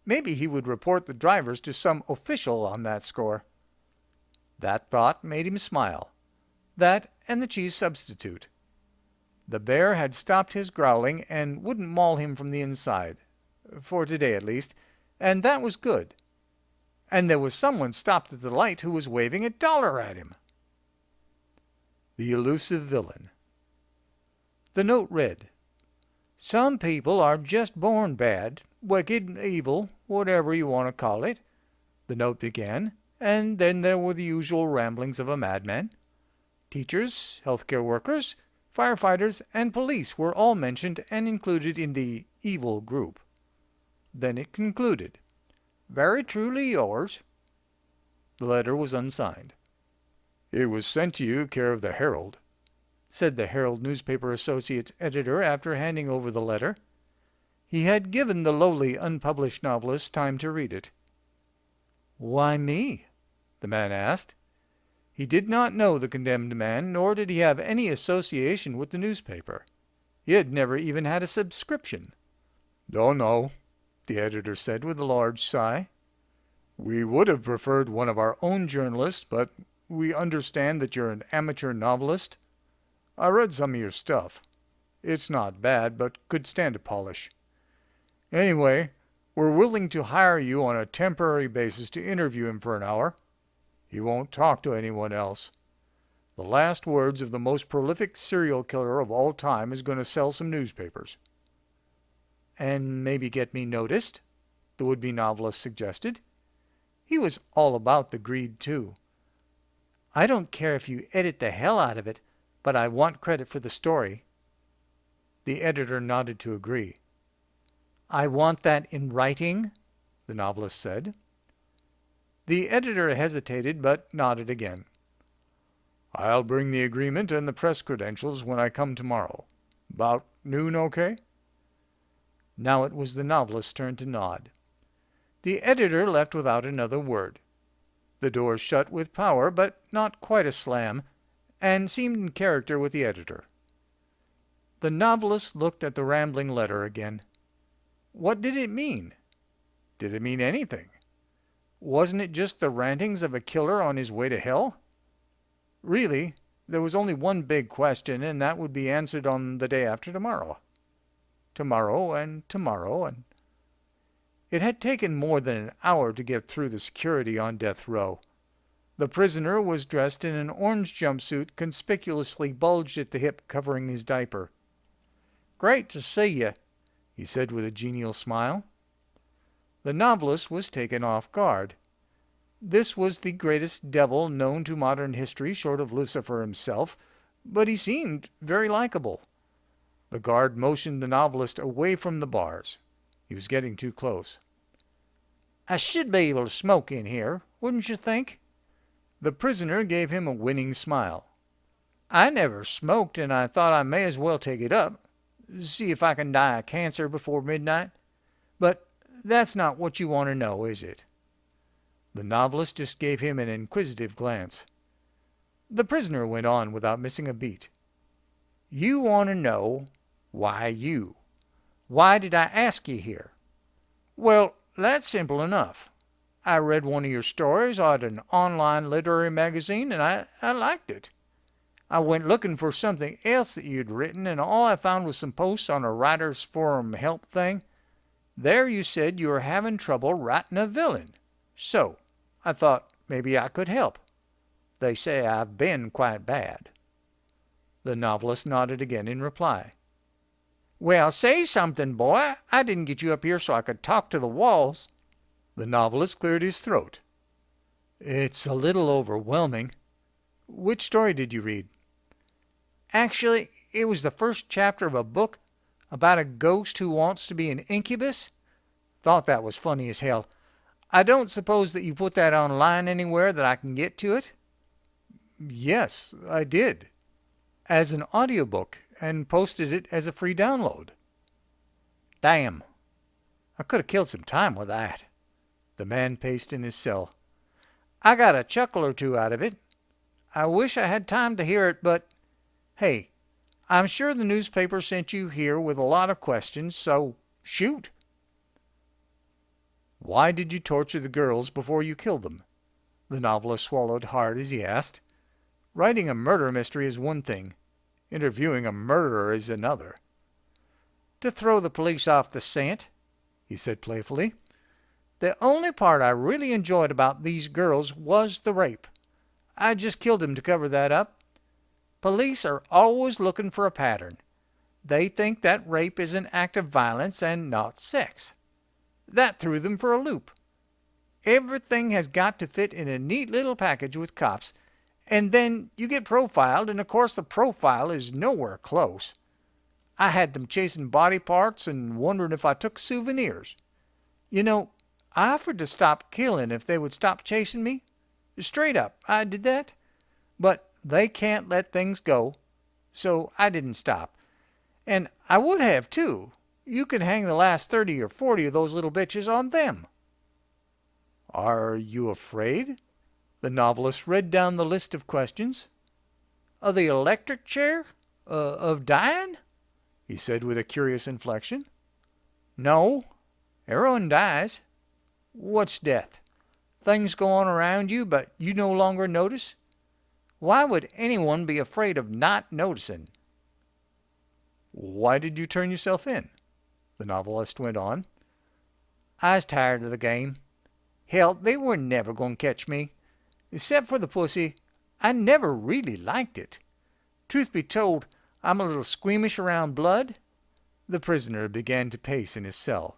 Maybe he would report the drivers to some official on that score. That thought made him smile. That and the cheese substitute. The bear had stopped his growling and wouldn't maul him from the inside, for today at least, and that was good. And there was someone stopped at the light who was waving $1 at him. The elusive villain. The note read, "Some people are just born bad, wicked, evil, whatever you want to call it," the note began, and then there were the usual ramblings of a madman. Teachers, healthcare workers, firefighters, and police were all mentioned and included in the evil group. Then it concluded, "Very truly yours." The letter was unsigned. "It was sent to you care of the Herald," said the Herald newspaper associate's editor after handing over the letter. He had given the lowly unpublished novelist time to read it. "Why me?" the man asked. He did not know the condemned man, nor did he have any association with the newspaper. He had never even had a subscription. "Don't know," the editor said with a large sigh. "We would have preferred one of our own journalists, but we understand that you're an amateur novelist. I read some of your stuff. It's not bad, but could stand a polish. Anyway, we're willing to hire you on a temporary basis to interview him for an hour. He won't talk to anyone else. The last words of the most prolific serial killer of all time is going to sell some newspapers." "And maybe get me noticed," the would-be novelist suggested. He was all about the greed, too. "I don't care if you edit the hell out of it, but I want credit for the story." The editor nodded to agree. "I want that in writing," the novelist said. The editor hesitated, but nodded again. "I'll bring the agreement and the press credentials when I come tomorrow. About noon, okay?" Now it was the novelist's turn to nod. The editor left without another word. The door shut with power, but not quite a slam, and seemed in character with the editor. The novelist looked at the rambling letter again. What did it mean? Did it mean anything? Wasn't it just the rantings of a killer on his way to hell? Really, there was only one big question, and that would be answered on the day after tomorrow. Tomorrow and tomorrow, and... It had taken more than an hour to get through the security on death row. The prisoner was dressed in an orange jumpsuit conspicuously bulged at the hip, covering his diaper. "Great to see you," he said with a genial smile. The novelist was taken off guard. This was the greatest devil known to modern history short of Lucifer himself, but he seemed very likable. The guard motioned the novelist away from the bars. He was getting too close. "I should be able to smoke in here, wouldn't you think?" The prisoner gave him a winning smile. "I never smoked, and I thought I may as well take it up. See if I can die of cancer before midnight. But that's not what you want to know, is it?" The novelist just gave him an inquisitive glance. The prisoner went on without missing a beat. "You want to know why you. Why did I ask you here? Well, that's simple enough. I read one of your stories at an online literary magazine, and I liked it. I went looking for something else that you'd written, and all I found was some posts on a writer's forum help thing. There you said you were having trouble writing a villain. So I thought maybe I could help. They say I've been quite bad." The novelist nodded again in reply. "Well, say something, boy. I didn't get you up here so I could talk to the walls." The novelist cleared his throat. "It's a little overwhelming. Which story did you read?" Actually, it was the first chapter of a book about a ghost who wants to be an incubus. Thought that was funny as hell. I don't suppose that you put that online anywhere that I can get to it? Yes, I did. As an audiobook, and posted it as a free download. Damn. I could have killed some time with that. The man paced in his cell. I got a chuckle or two out of it. I wish I had time to hear it, but hey, I'm sure the newspaper sent you here with a lot of questions, so shoot. Why did you torture the girls before you killed them? The novelist swallowed hard as he asked. Writing a murder mystery is one thing. Interviewing a murderer is another. To throw the police off the scent, he said playfully. The only part I really enjoyed about these girls was the rape. I just killed him to cover that up. Police are always looking for a pattern. They think that rape is an act of violence and not sex. That threw them for a loop. Everything has got to fit in a neat little package with cops, and then you get profiled, and of course the profile is nowhere close. I had them chasing body parts and wondering if I took souvenirs. You know, I offered to stop killing if they would stop chasing me. Straight up, I did that. But they can't let things go, so I didn't stop. And I would have, too. You can hang the last 30 or 40 of those little bitches on them. Are you afraid? The novelist read down the list of questions. Of the electric chair? Of dying? He said with a curious inflection. No. Everyone dies. What's death? Things go on around you, but you no longer notice? Why would anyone be afraid of not noticing? Why did you turn yourself in? The novelist went on. I was tired of the game. Hell, they were never going to catch me. Except for the pussy, I never really liked it. Truth be told, I'm a little squeamish around blood. The prisoner began to pace in his cell.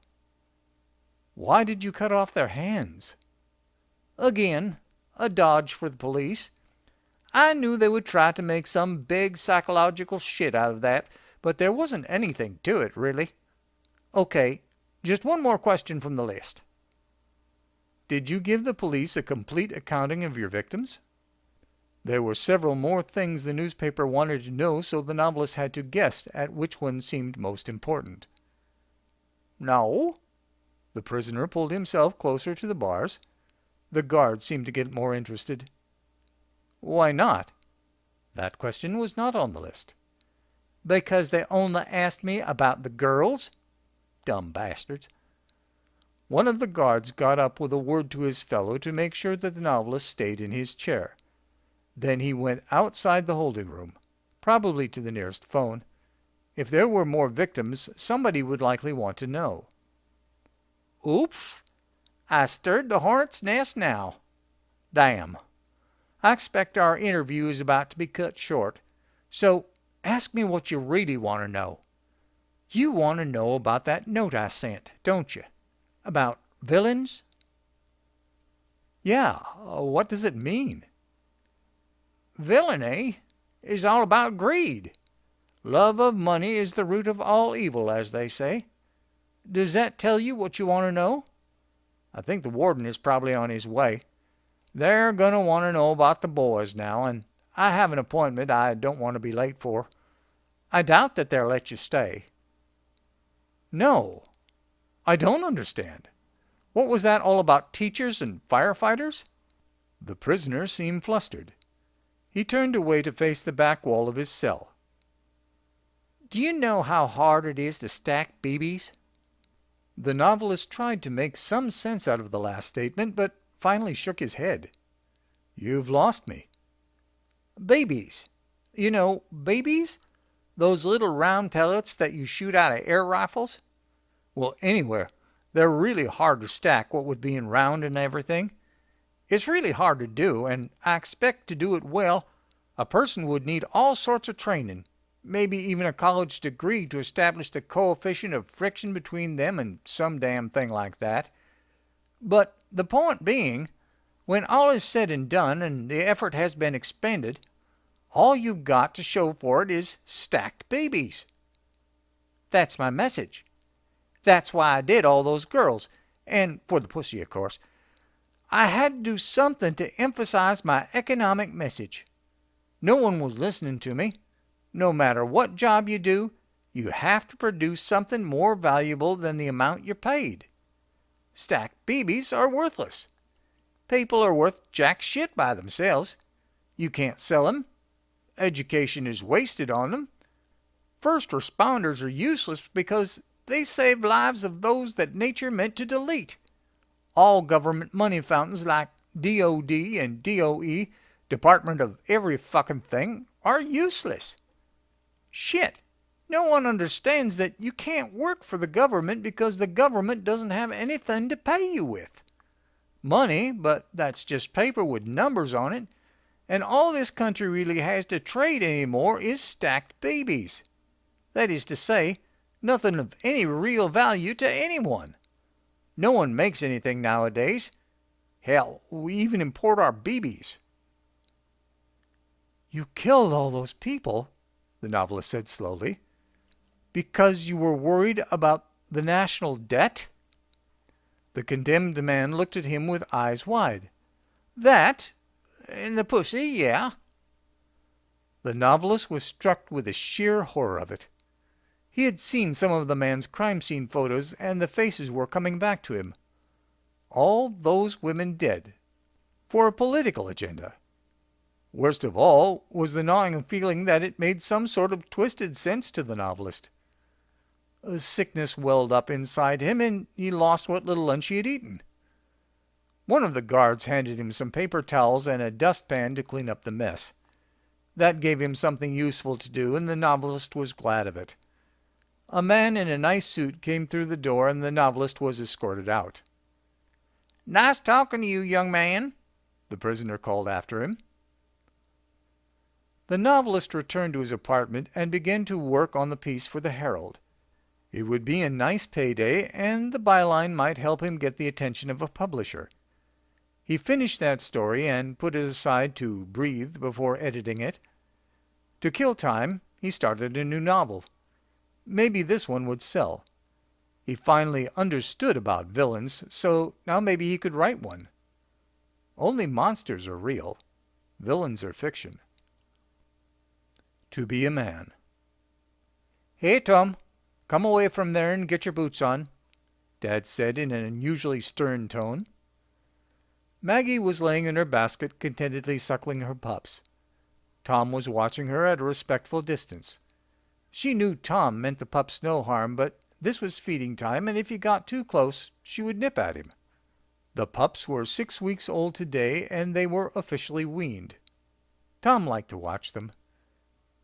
Why did you cut off their hands? Again, a dodge for the police. I knew they would try to make some big psychological shit out of that, but there wasn't anything to it, really. Okay, just one more question from the list. Did you give the police a complete accounting of your victims? There were several more things the newspaper wanted to know, so the novelist had to guess at which one seemed most important. No. The prisoner pulled himself closer to the bars. The guard seemed to get more interested. Why not? That question was not on the list. Because they only asked me about the girls? Dumb bastards. One of the guards got up with a word to his fellow to make sure that the novelist stayed in his chair. Then he went outside the holding room, probably to the nearest phone. If there were more victims, somebody would likely want to know. Oops! I stirred the hornet's nest now. Damn. I expect our interview is about to be cut short, so ask me what you really want to know. You want to know about that note I sent, don't you? About villains? Yeah, what does it mean? Villainy is all about greed. Love of money is the root of all evil, as they say. Does that tell you what you want to know? I think the warden is probably on his way. They're going to want to know about the boys now, and I have an appointment I don't want to be late for. I doubt that they'll let you stay. No, I don't understand. What was that all about teachers and firefighters? The prisoner seemed flustered. He turned away to face the back wall of his cell. Do you know how hard it is to stack BBs? The novelist tried to make some sense out of the last statement, but finally shook his head. You've lost me. Babies. You know, babies? Those little round pellets that you shoot out of air rifles? Well, anywhere. They're really hard to stack, what with being round and everything. It's really hard to do, and I expect to do it well, a person would need all sorts of training, maybe even a college degree to establish the coefficient of friction between them and some damn thing like that. But the point being, when all is said and done and the effort has been expended, All you've got to show for it is stacked babies. That's my message. That's why I did all those girls. And for the pussy, of course. I had to do something to emphasize my economic message. No one was listening to me. No matter what job you do, you have to produce something more valuable than the amount you're paid. Stacked babies are worthless. People are worth jack shit by themselves. You can't sell them. Education is wasted on them. First responders are useless because they save lives of those that nature meant to delete. All government money fountains like DOD and DOE, Department of every fucking thing, are useless. Shit. No one understands that you can't work for the government because the government doesn't have anything to pay you with. Money, but that's just paper with numbers on it. And all this country really has to trade anymore is stacked babies. That is to say, nothing of any real value to anyone. No one makes anything nowadays. Hell, we even import our BBs. You killed all those people, the novelist said slowly, because you were worried about the national debt? The condemned man looked at him with eyes wide. That? And the pussy, yeah. The novelist was struck with the sheer horror of it. He had seen some of the man's crime scene photos, and the faces were coming back to him. All those women dead. For a political agenda. Worst of all was the gnawing feeling that it made some sort of twisted sense to the novelist. A sickness welled up inside him, and he lost what little lunch he had eaten. One of the guards handed him some paper towels and a dustpan to clean up the mess. That gave him something useful to do, and the novelist was glad of it. A man in a nice suit came through the door, and the novelist was escorted out. "Nice talking to you, young man," the prisoner called after him. The novelist returned to his apartment and began to work on the piece for the Herald. It would be a nice payday, and the byline might help him get the attention of a publisher. He finished that story and put it aside to breathe before editing it. To kill time, he started a new novel. Maybe this one would sell. He finally understood about villains, so now maybe he could write one. Only monsters are real. Villains are fiction. To be a man. "Hey, Tom, come away from there and get your boots on," Dad said in an unusually stern tone. Maggie was laying in her basket contentedly suckling her pups. Tom was watching her at a respectful distance. She knew Tom meant the pups no harm, but this was feeding time, and if he got too close, she would nip at him. The pups were 6 weeks old today, and they were officially weaned. Tom liked to watch them.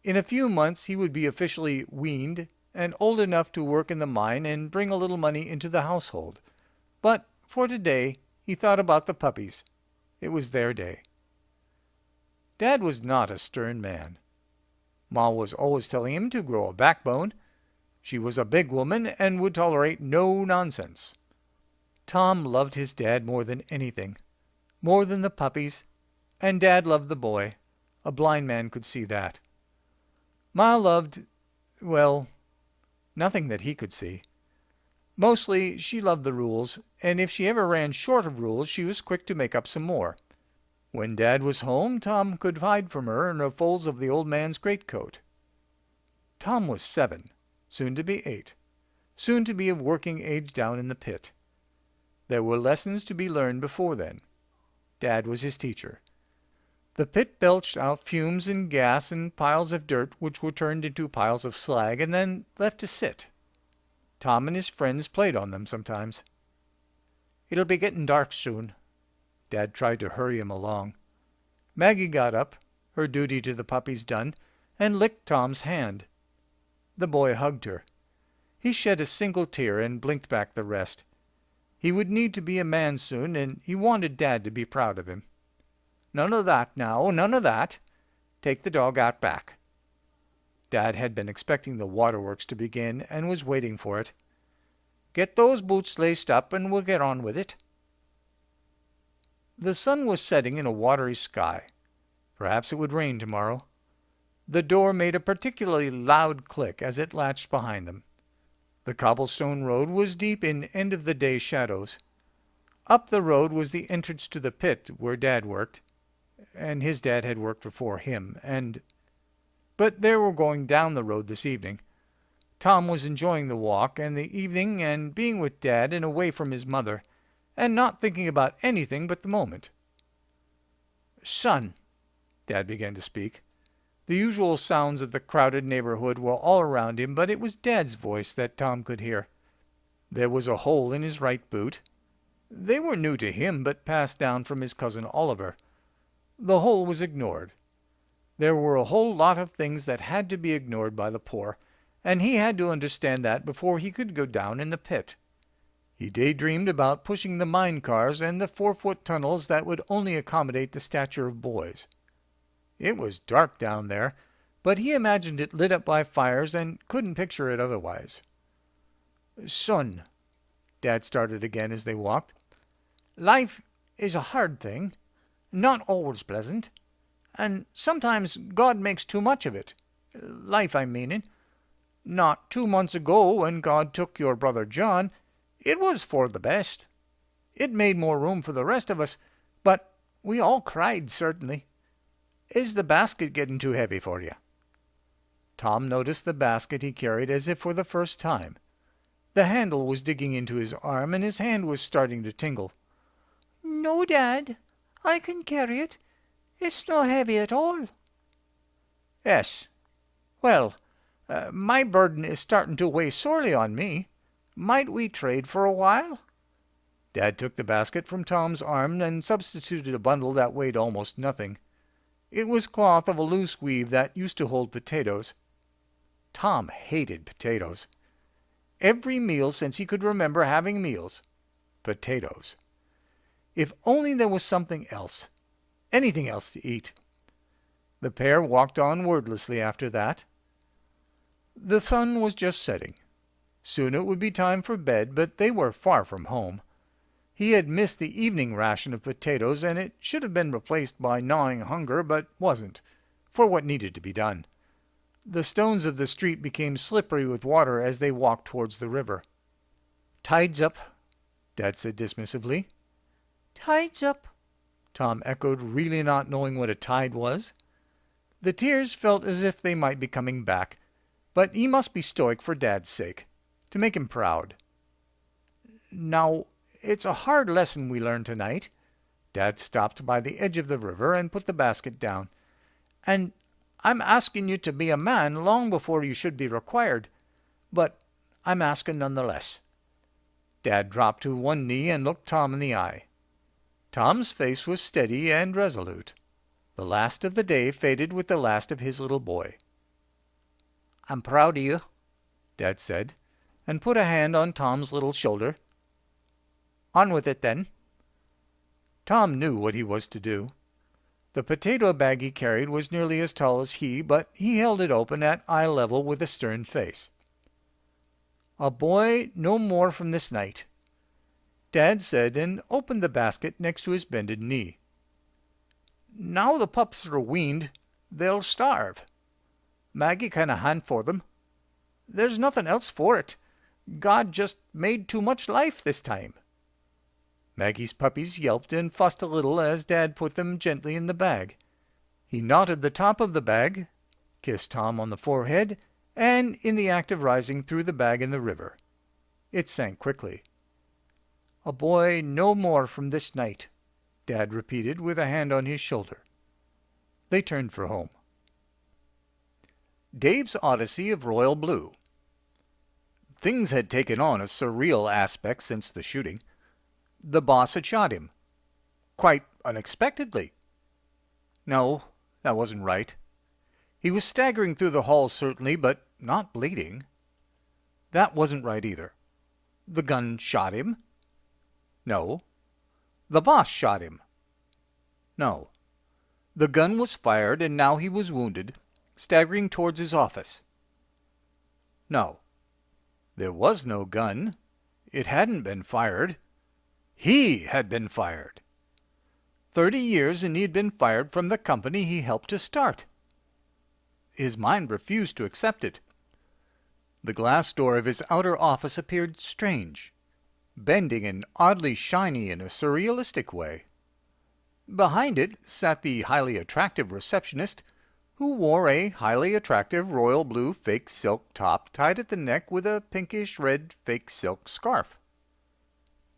In a few months he would be officially weaned and old enough to work in the mine and bring a little money into the household. But for today he thought about the puppies. It was their day. Dad was not a stern man. Ma was always telling him to grow a backbone. She was a big woman and would tolerate no nonsense. Tom loved his dad more than anything, more than the puppies, and Dad loved the boy. A blind man could see that. Ma loved, well, nothing that he could see. Mostly she loved the rules, and if she ever ran short of rules, she was quick to make up some more. When Dad was home, Tom could hide from her in the folds of the old man's greatcoat. Tom was 7, soon to be 8, soon to be of working age down in the pit. There were lessons to be learned before then. Dad was his teacher. The pit belched out fumes and gas and piles of dirt which were turned into piles of slag and then left to sit. Tom and his friends played on them sometimes. "It'll be getting dark soon." Dad tried to hurry him along. Maggie got up, her duty to the puppies done, and licked Tom's hand. The boy hugged her. He shed a single tear and blinked back the rest. He would need to be a man soon, and he wanted Dad to be proud of him. "None of that now, none of that. Take the dog out back." Dad had been expecting the waterworks to begin and was waiting for it. "Get those boots laced up and we'll get on with it." The sun was setting in a watery sky. Perhaps it would rain tomorrow. The door made a particularly loud click as it latched behind them. The cobblestone road was deep in end-of-the-day shadows. Up the road was the entrance to the pit where Dad worked, and his dad had worked before him, but they were going down the road this evening. Tom was enjoying the walk and the evening and being with Dad and away from his mother, and not thinking about anything but the moment. "Son," Dad began to speak. The usual sounds of the crowded neighborhood were all around him, but it was Dad's voice that Tom could hear. There was a hole in his right boot. They were new to him, but passed down from his cousin Oliver. The hole was ignored. There were a whole lot of things that had to be ignored by the poor, and he had to understand that before he could go down in the pit. He daydreamed about pushing the mine cars and the 4-foot tunnels that would only accommodate the stature of boys. It was dark down there, but he imagined it lit up by fires and couldn't picture it otherwise. "Son," Dad started again as they walked, "life is a hard thing, not always pleasant, and sometimes God makes too much of it. Life, I'm meaning. Not 2 months ago, when God took your brother John, it was for the best. It made more room for the rest of us, but we all cried, certainly. Is the basket getting too heavy for you?" Tom noticed the basket he carried as if for the first time. The handle was digging into his arm, and his hand was starting to tingle. "No, Dad, I can carry it. It's not heavy at all." "Yes. Well, my burden is starting to weigh sorely on me. Might we trade for a while?" Dad took the basket from Tom's arm and substituted a bundle that weighed almost nothing. It was cloth of a loose weave that used to hold potatoes. Tom hated potatoes. Every meal since he could remember having meals. Potatoes. If only there was something else, anything else to eat. The pair walked on wordlessly after that. The sun was just setting. Soon it would be time for bed, but they were far from home. He had missed the evening ration of potatoes, and it should have been replaced by gnawing hunger, but wasn't, for what needed to be done. The stones of the street became slippery with water as they walked towards the river. "Tide's up," Dad said dismissively. "Tide's up," Tom echoed, really not knowing what a tide was. The tears felt as if they might be coming back, but he must be stoic for Dad's sake, to make him proud. "Now, it's a hard lesson we learned tonight." Dad stopped by the edge of the river and put the basket down. "And I'm asking you to be a man long before you should be required, but I'm asking nonetheless." Dad dropped to one knee and looked Tom in the eye. Tom's face was steady and resolute. The last of the day faded with the last of his little boy. "I'm proud of you," Dad said, and put a hand on Tom's little shoulder. "On with it, then." Tom knew what he was to do. The potato bag he carried was nearly as tall as he, but he held it open at eye level with a stern face. "A boy no more from this night," Dad said, and opened the basket next to his bended knee. "Now the pups are weaned, they'll starve. Maggie can a hand for them. There's nothing else for it. God just made too much life this time." Maggie's puppies yelped and fussed a little as Dad put them gently in the bag. He knotted the top of the bag, kissed Tom on the forehead, and in the act of rising threw the bag in the river. It sank quickly. "A boy no more from this night," Dad repeated with a hand on his shoulder. They turned for home. Dave's Odyssey of Royal Blue. Things had taken on a surreal aspect since the shooting. The boss had shot him. Quite unexpectedly. No, that wasn't right. He was staggering through the hall certainly, but not bleeding. That wasn't right either. The gun shot him? No. The boss shot him? No. The gun was fired, and now he was wounded, staggering towards his office. No. There was no gun. It hadn't been fired. He had been fired. 30 years and he had been fired from the company he helped to start. his mind refused to accept it. The glass door of his outer office appeared strange, bending and oddly shiny in a surrealistic way. Behind it sat the highly attractive receptionist, who wore a highly attractive royal blue fake silk top tied at the neck with a pinkish-red fake silk scarf.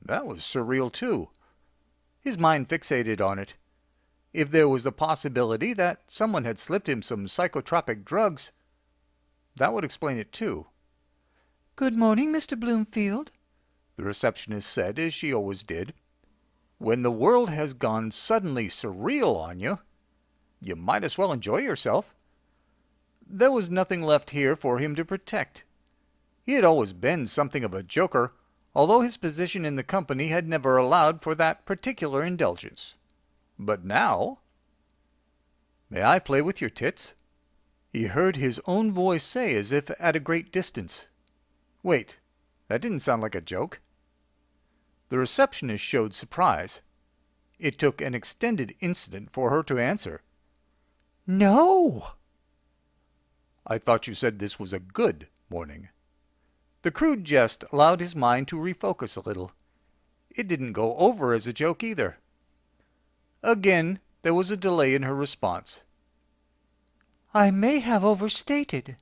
That was surreal, too. His mind fixated on it. If there was the possibility that someone had slipped him some psychotropic drugs, that would explain it, too. "Good morning, Mr. Bloomfield," the receptionist said, as she always did. When the world has gone suddenly surreal on you, you might as well enjoy yourself. There was nothing left here for him to protect. He had always been something of a joker, although his position in the company had never allowed for that particular indulgence. But now... "May I play with your tits?" he heard his own voice say, as if at a great distance. Wait, that didn't sound like a joke. The receptionist showed surprise. It took an extended instant for her to answer. "No." "I thought you said this was a good morning." The crude jest allowed his mind to refocus a little. It didn't go over as a joke either. Again, there was a delay in her response. "I may have overstated."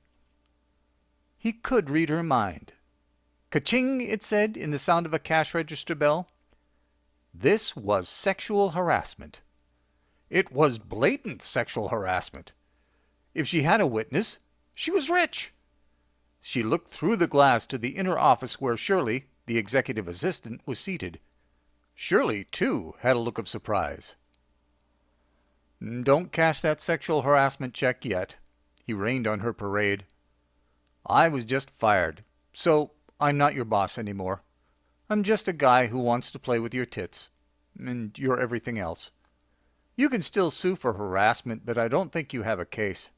He could read her mind. Ka-ching, it said in the sound of a cash register bell. This was sexual harassment. It was blatant sexual harassment. If she had a witness, she was rich. She looked through the glass to the inner office where Shirley, the executive assistant, was seated. Shirley, too, had a look of surprise. "Don't cash that sexual harassment check yet," he rained on her parade. "I was just fired, so I'm not your boss anymore. I'm just a guy who wants to play with your tits. And your everything else. You can still sue for harassment, but I don't think you have a case.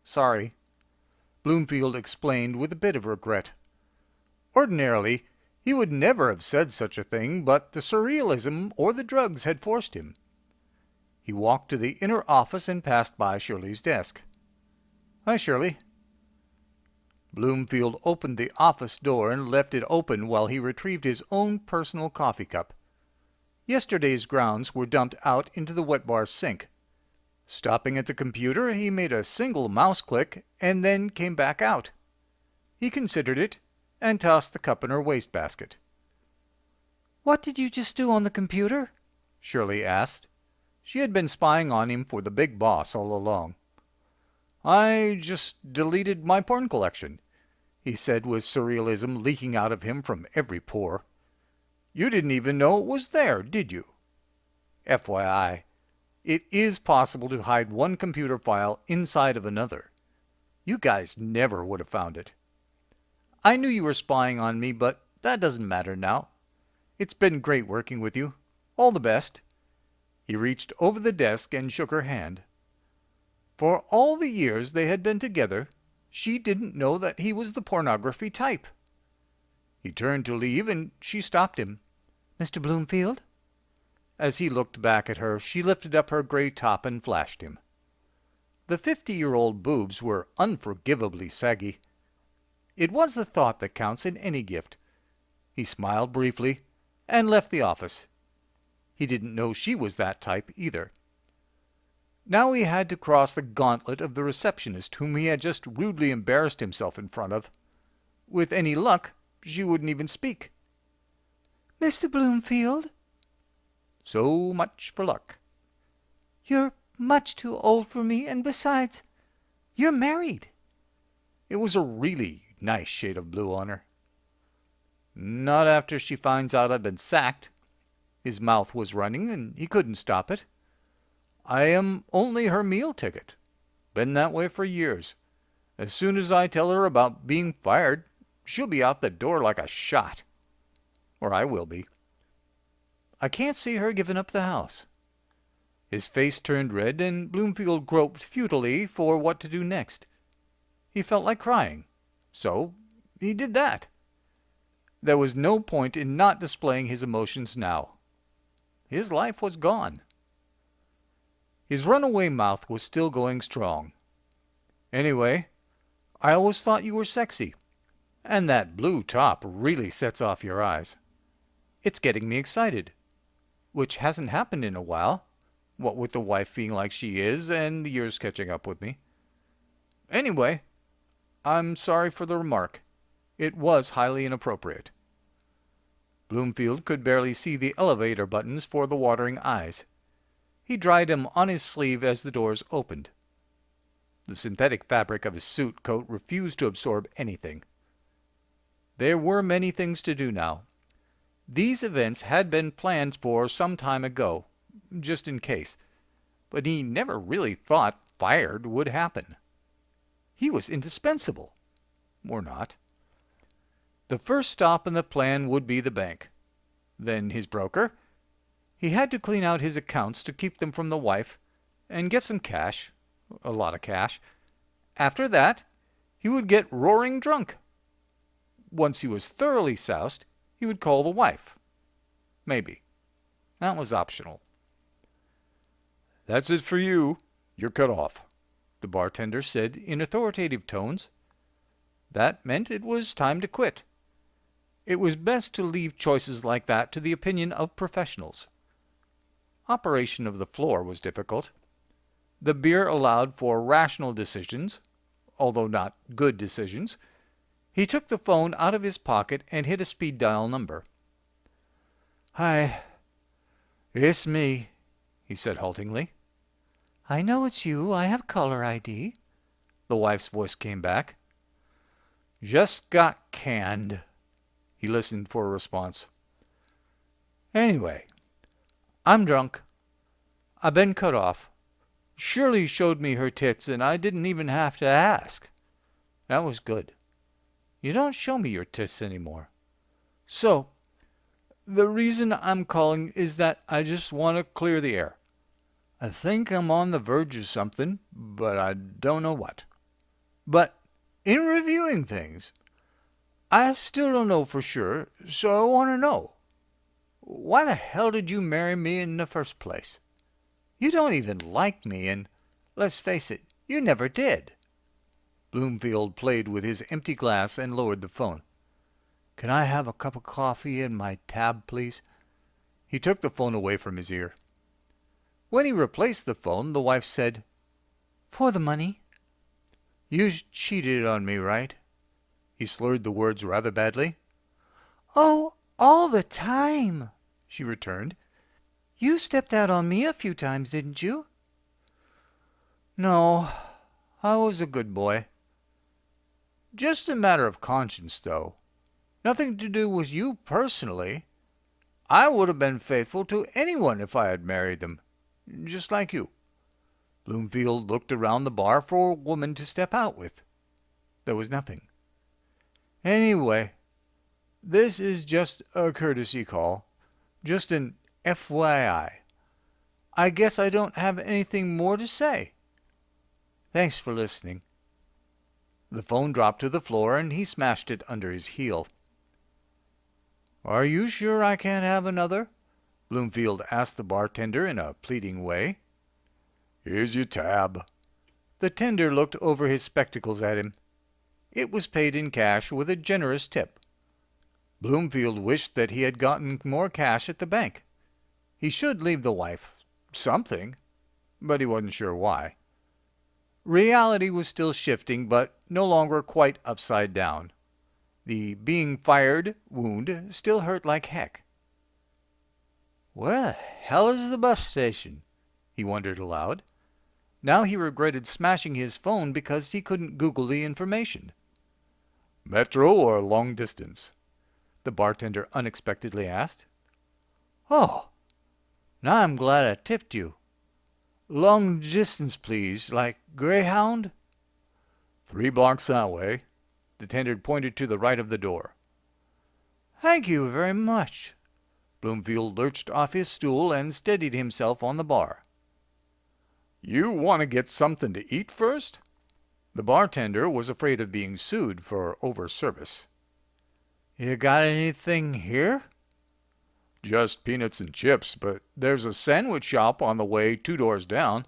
Sorry." Bloomfield explained with a bit of regret. Ordinarily, he would never have said such a thing, but the surrealism or the drugs had forced him. He walked to the inner office and passed by Shirley's desk. "Hi, Shirley." Bloomfield opened the office door and left it open while he retrieved his own personal coffee cup. Yesterday's grounds were dumped out into the wet bar sink. Stopping at the computer, he made a single mouse click and then came back out. He considered it and tossed the cup in her wastebasket. "What did you just do on the computer?" Shirley asked. She had been spying on him for the big boss all along. "I just deleted my porn collection," he said with surrealism leaking out of him from every pore. "You didn't even know it was there, did you? FYI, it is possible to hide one computer file inside of another. You guys never would have found it. I knew you were spying on me, but that doesn't matter now. It's been great working with you. All the best." He reached over the desk and shook her hand. For all the years they had been together, she didn't know that he was the pornography type. He turned to leave, and she stopped him. "Mr. Bloomfield?" As he looked back at her, she lifted up her gray top and flashed him. The 50-year-old boobs were unforgivably saggy. It was the thought that counts in any gift. He smiled briefly and left the office. He didn't know she was that type either. Now he had to cross the gauntlet of the receptionist whom he had just rudely embarrassed himself in front of. With any luck, she wouldn't even speak. "Mr. Bloomfield?" So much for luck. "You're much too old for me, and besides, you're married." It was a really nice shade of blue on her. "Not after she finds out I've been sacked." His mouth was running, and he couldn't stop it. "I am only her meal ticket. Been that way for years. As soon as I tell her about being fired, she'll be out the door like a shot. Or I will be. I can't see her giving up the house." His face turned red, and Bloomfield groped futilely for what to do next. He felt like crying, so he did that. There was no point in not displaying his emotions now. His life was gone. His runaway mouth was still going strong. Anyway, I always thought you were sexy, and that blue top really sets off your eyes. It's getting me excited, which hasn't happened in a while, what with the wife being like she is and the years catching up with me. Anyway, I'm sorry for the remark. It was highly inappropriate. Bloomfield could barely see the elevator buttons for the watering eyes. He dried them on his sleeve as the doors opened. The synthetic fabric of his suit coat refused to absorb anything. There were many things to do now. These events had been planned for some time ago, just in case, but he never really thought fired would happen. He was indispensable. Or not. The first stop in the plan would be the bank. Then his broker. He had to clean out his accounts to keep them from the wife, and get some cash. A lot of cash. After that, he would get roaring drunk. Once he was thoroughly soused, he would call the wife. Maybe. That was optional. "That's it for you. You're cut off," the bartender said in authoritative tones. That meant it was time to quit. It was best to leave choices like that to the opinion of professionals. Operation of the floor was difficult. The beer allowed for rational decisions, although not good decisions. He took the phone out of his pocket and hit a speed dial number. "Hi, it's me," he said haltingly. I know it's you. I have caller ID. The wife's voice came back. "Just got canned." He listened for a response. "Anyway, I'm drunk. I've been cut off. Shirley showed me her tits, and I didn't even have to ask. That was good. You don't show me your tits anymore. So, the reason I'm calling is that I just want to clear the air. I think I'm on the verge of something, but I don't know what. But in reviewing things, I still don't know for sure, so I want to know. Why the hell did you marry me in the first place? You don't even like me, and let's face it, you never did." Bloomfield played with his empty glass and lowered the phone. "Can I have a cup of coffee and my tab, please?" He took the phone away from his ear. When he replaced the phone, the wife said, For the money. "You cheated on me, right?" He slurred the words rather badly. Oh, all the time, she returned. You stepped out on me a few times, didn't you? "No, I was a good boy. Just a matter of conscience, though. Nothing to do with you personally. I would have been faithful to anyone if I had married them. Just like you." Bloomfield looked around the bar for a woman to step out with. There was nothing. "Anyway, this is just a courtesy call. Just an FYI. I guess I don't have anything more to say. Thanks for listening." The phone dropped to the floor, and he smashed it under his heel. "Are you sure I can't have another?" Bloomfield asked the bartender in a pleading way. "Here's your tab." The tender looked over his spectacles at him. It was paid in cash with a generous tip. Bloomfield wished that he had gotten more cash at the bank. He should leave the wife something, but he wasn't sure why. Reality was still shifting, but no longer quite upside down. The being fired wound still hurt like heck. "Where the hell is the bus station?" he wondered aloud. Now he regretted smashing his phone because he couldn't Google the information. "Metro or long distance?" the bartender unexpectedly asked. "Oh, now I'm glad I tipped you. Long distance, please, like Greyhound?" 3 blocks that way." The tender pointed to the right of the door. "Thank you very much." Bloomfield lurched off his stool and steadied himself on the bar. "You want to get something to eat first?" The bartender was afraid of being sued for over-service. "You got anything here?" "Just peanuts and chips, but there's a sandwich shop on the way 2 doors down."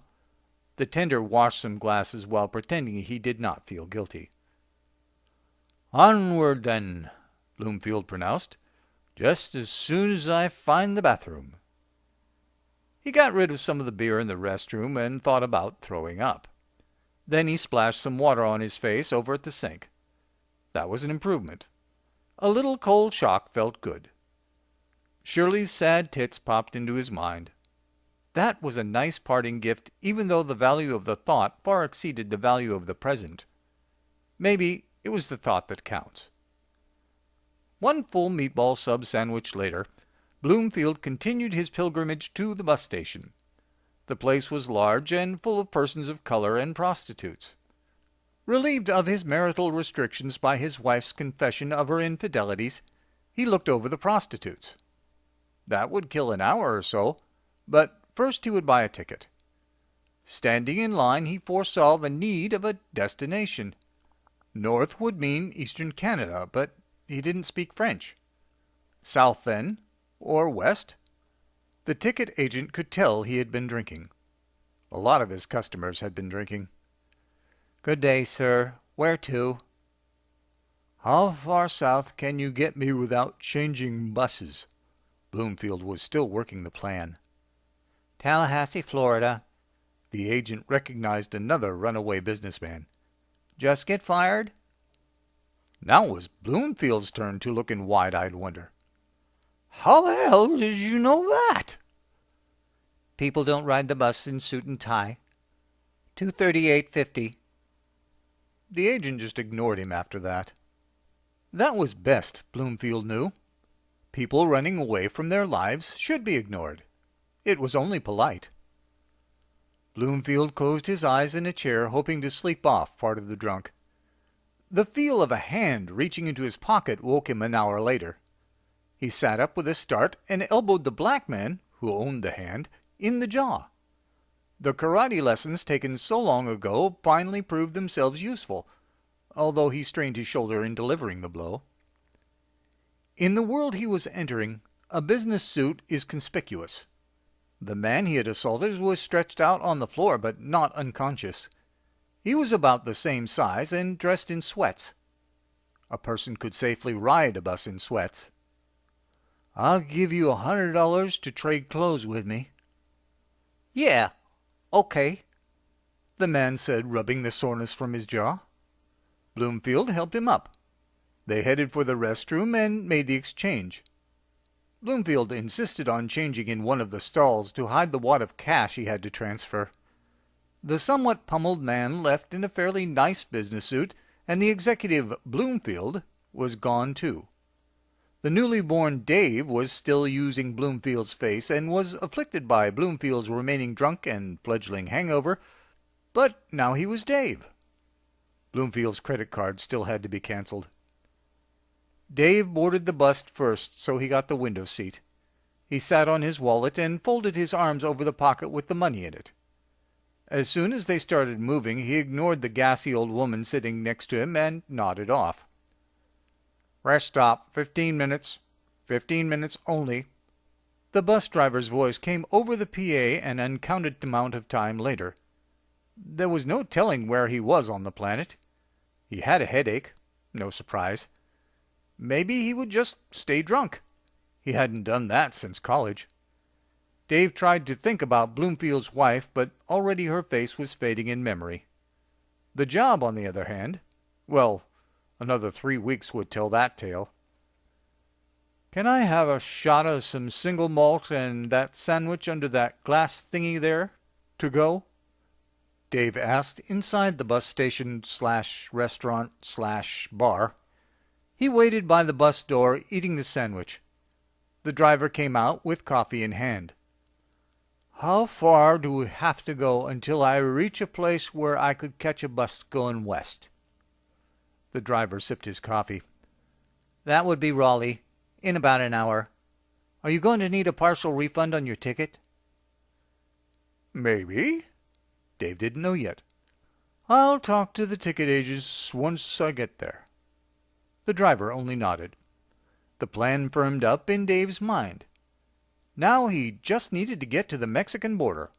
The tender washed some glasses while pretending he did not feel guilty. "Onward, then," Bloomfield pronounced, "just as soon as I find the bathroom." He got rid of some of the beer in the restroom and thought about throwing up. Then he splashed some water on his face over at the sink. That was an improvement. A little cold shock felt good. Shirley's sad tits popped into his mind. That was a nice parting gift, even though the value of the thought far exceeded the value of the present. Maybe it was the thought that counts. One full meatball sub sandwich later, Bloomfield continued his pilgrimage to the bus station. The place was large and full of persons of color and prostitutes. Relieved of his marital restrictions by his wife's confession of her infidelities, he looked over the prostitutes. That would kill an hour or so, but first he would buy a ticket. Standing in line, he foresaw the need of a destination. North would mean Eastern Canada, but he didn't speak French. South, then, or West? The ticket agent could tell he had been drinking. A lot of his customers had been drinking. "Good day, sir. Where to?" "How far south can you get me without changing buses?" Bloomfield was still working the plan. "Tallahassee, Florida." The agent recognized another runaway businessman. "Just get fired?" Now it was Bloomfield's turn to look in wide-eyed wonder. "How the hell did you know that?" "People don't ride the bus in suit and tie. 238.50. The agent just ignored him after that. That was best, Bloomfield knew. People running away from their lives should be ignored. It was only polite. Bloomfield closed his eyes in a chair, hoping to sleep off part of the drunk. The feel of a hand reaching into his pocket woke him an hour later. He sat up with a start and elbowed the black man, who owned the hand, in the jaw. The karate lessons taken so long ago finally proved themselves useful, although he strained his shoulder in delivering the blow. In the world he was entering, a business suit is conspicuous. The man he had assaulted was stretched out on the floor, but not unconscious. He was about the same size and dressed in sweats. A person could safely ride a bus in sweats. "I'll give you $100 to trade clothes with me." "Yeah, okay," the man said, rubbing the soreness from his jaw. Bloomfield helped him up. They headed for the restroom and made the exchange. Bloomfield insisted on changing in one of the stalls to hide the wad of cash he had to transfer. The somewhat pummeled man left in a fairly nice business suit, and the executive, Bloomfield, was gone too. The newly born Dave was still using Bloomfield's face and was afflicted by Bloomfield's remaining drunk and fledgling hangover, but now he was Dave. Bloomfield's credit card still had to be canceled. Dave boarded the bus first, so he got the window seat. He sat on his wallet and folded his arms over the pocket with the money in it. As soon as they started moving, he ignored the gassy old woman sitting next to him and nodded off. "Rest stop, 15 minutes. 15 minutes only." The bus driver's voice came over the PA an uncounted amount of time later. There was no telling where he was on the planet. He had a headache. No surprise. Maybe he would just stay drunk. He hadn't done that since college. Dave tried to think about Bloomfield's wife, but already her face was fading in memory. The job, on the other hand, well, another 3 weeks would tell that tale. "Can I have a shot of some single malt and that sandwich under that glass thingy there, to go?" Dave asked inside the bus station/restaurant/bar. He waited by the bus door, eating the sandwich. The driver came out with coffee in hand. "How far do we have to go until I reach a place where I could catch a bus going west?" The driver sipped his coffee. "That would be Raleigh, in about an hour. Are you going to need a partial refund on your ticket?" "Maybe." Dave didn't know yet. "I'll talk to the ticket agents once I get there." The driver only nodded. The plan firmed up in Dave's mind. Now he just needed to get to the Mexican border.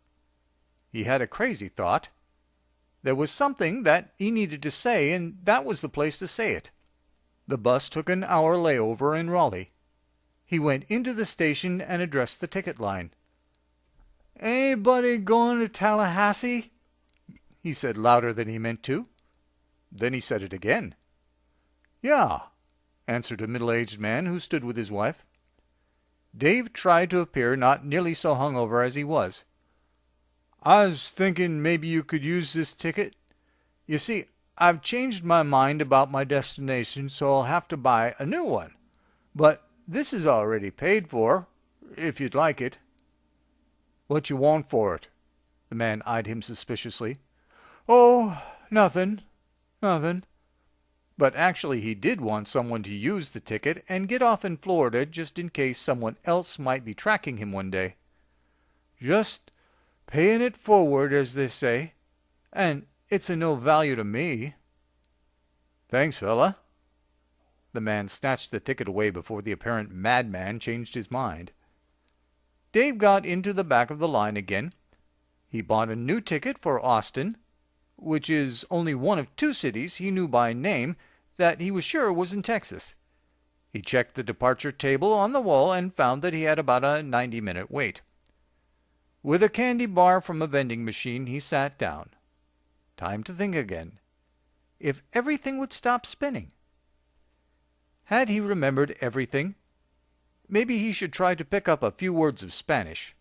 He had a crazy thought. There was something that he needed to say, and that was the place to say it. The bus took an hour layover in Raleigh. He went into the station and addressed the ticket line. "Anybody going to Tallahassee?" he said louder than he meant to. Then he said it again. "Yeah," answered a middle-aged man who stood with his wife. Dave tried to appear not nearly so hungover as he was. "I was thinking maybe you could use this ticket. You see, I've changed my mind about my destination, so I'll have to buy a new one. But this is already paid for, if you'd like it." "What you want for it?" The man eyed him suspiciously. "Oh, nothing. But actually he did want someone to use the ticket and get off in Florida just in case someone else might be tracking him one day. "Just paying it forward, as they say. And it's of no value to me." "Thanks, fella." The man snatched the ticket away before the apparent madman changed his mind. Dave got into the back of the line again. He bought a new ticket for Austin, which is only one of 2 cities he knew by name that he was sure was in Texas. He checked the departure table on the wall and found that he had about a 90-minute wait. With a candy bar from a vending machine, he sat down. Time to think again. If everything would stop spinning. Had he remembered everything? Maybe he should try to pick up a few words of Spanish.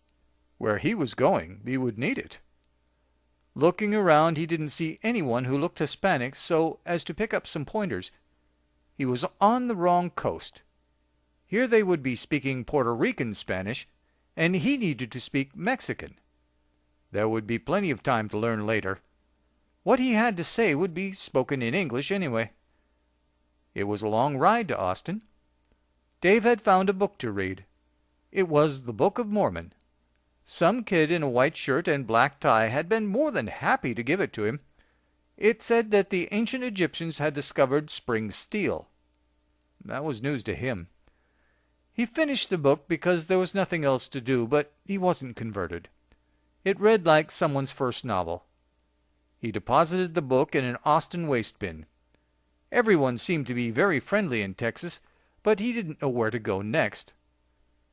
Where he was going, he would need it. Looking around, he didn't see anyone who looked Hispanic so as to pick up some pointers. He was on the wrong coast. Here they would be speaking Puerto Rican Spanish, and he needed to speak Mexican. There would be plenty of time to learn later. What he had to say would be spoken in English anyway. It was a long ride to Austin. Dave had found a book to read. It was the Book of Mormon. Some kid in a white shirt and black tie had been more than happy to give it to him. It said that the ancient Egyptians had discovered spring steel. That was news to him. He finished the book because there was nothing else to do, but he wasn't converted. It read like someone's first novel. He deposited the book in an Austin waste bin. Everyone seemed to be very friendly in Texas, but he didn't know where to go next.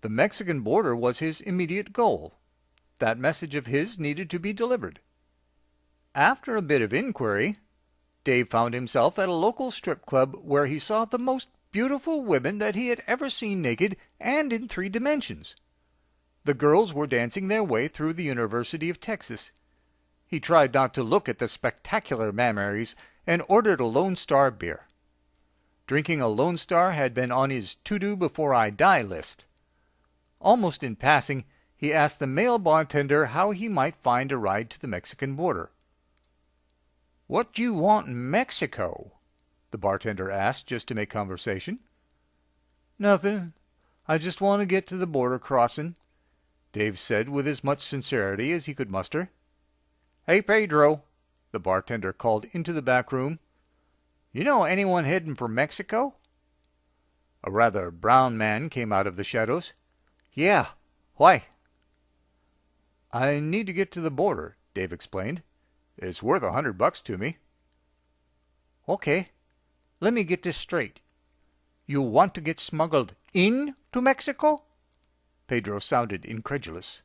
The Mexican border was his immediate goal. That message of his needed to be delivered. After a bit of inquiry, Dave found himself at a local strip club where he saw the most beautiful women that he had ever seen naked and in 3 dimensions. The girls were dancing their way through the University of Texas. He tried not to look at the spectacular memories and ordered a Lone Star beer. Drinking a Lone Star had been on his to-do-before-I-die list. Almost in passing, he asked the male bartender how he might find a ride to the Mexican border. "What do you want in Mexico?" the bartender asked, just to make conversation. "Nothing. I just want to get to the border crossing," Dave said with as much sincerity as he could muster. "Hey, Pedro," the bartender called into the back room. "You know anyone heading for Mexico?" A rather brown man came out of the shadows. "Yeah. Why?" "I need to get to the border," Dave explained. "It's worth $100 to me." "Okay. Let me get this straight. You want to get smuggled in to Mexico?" Pedro sounded incredulous.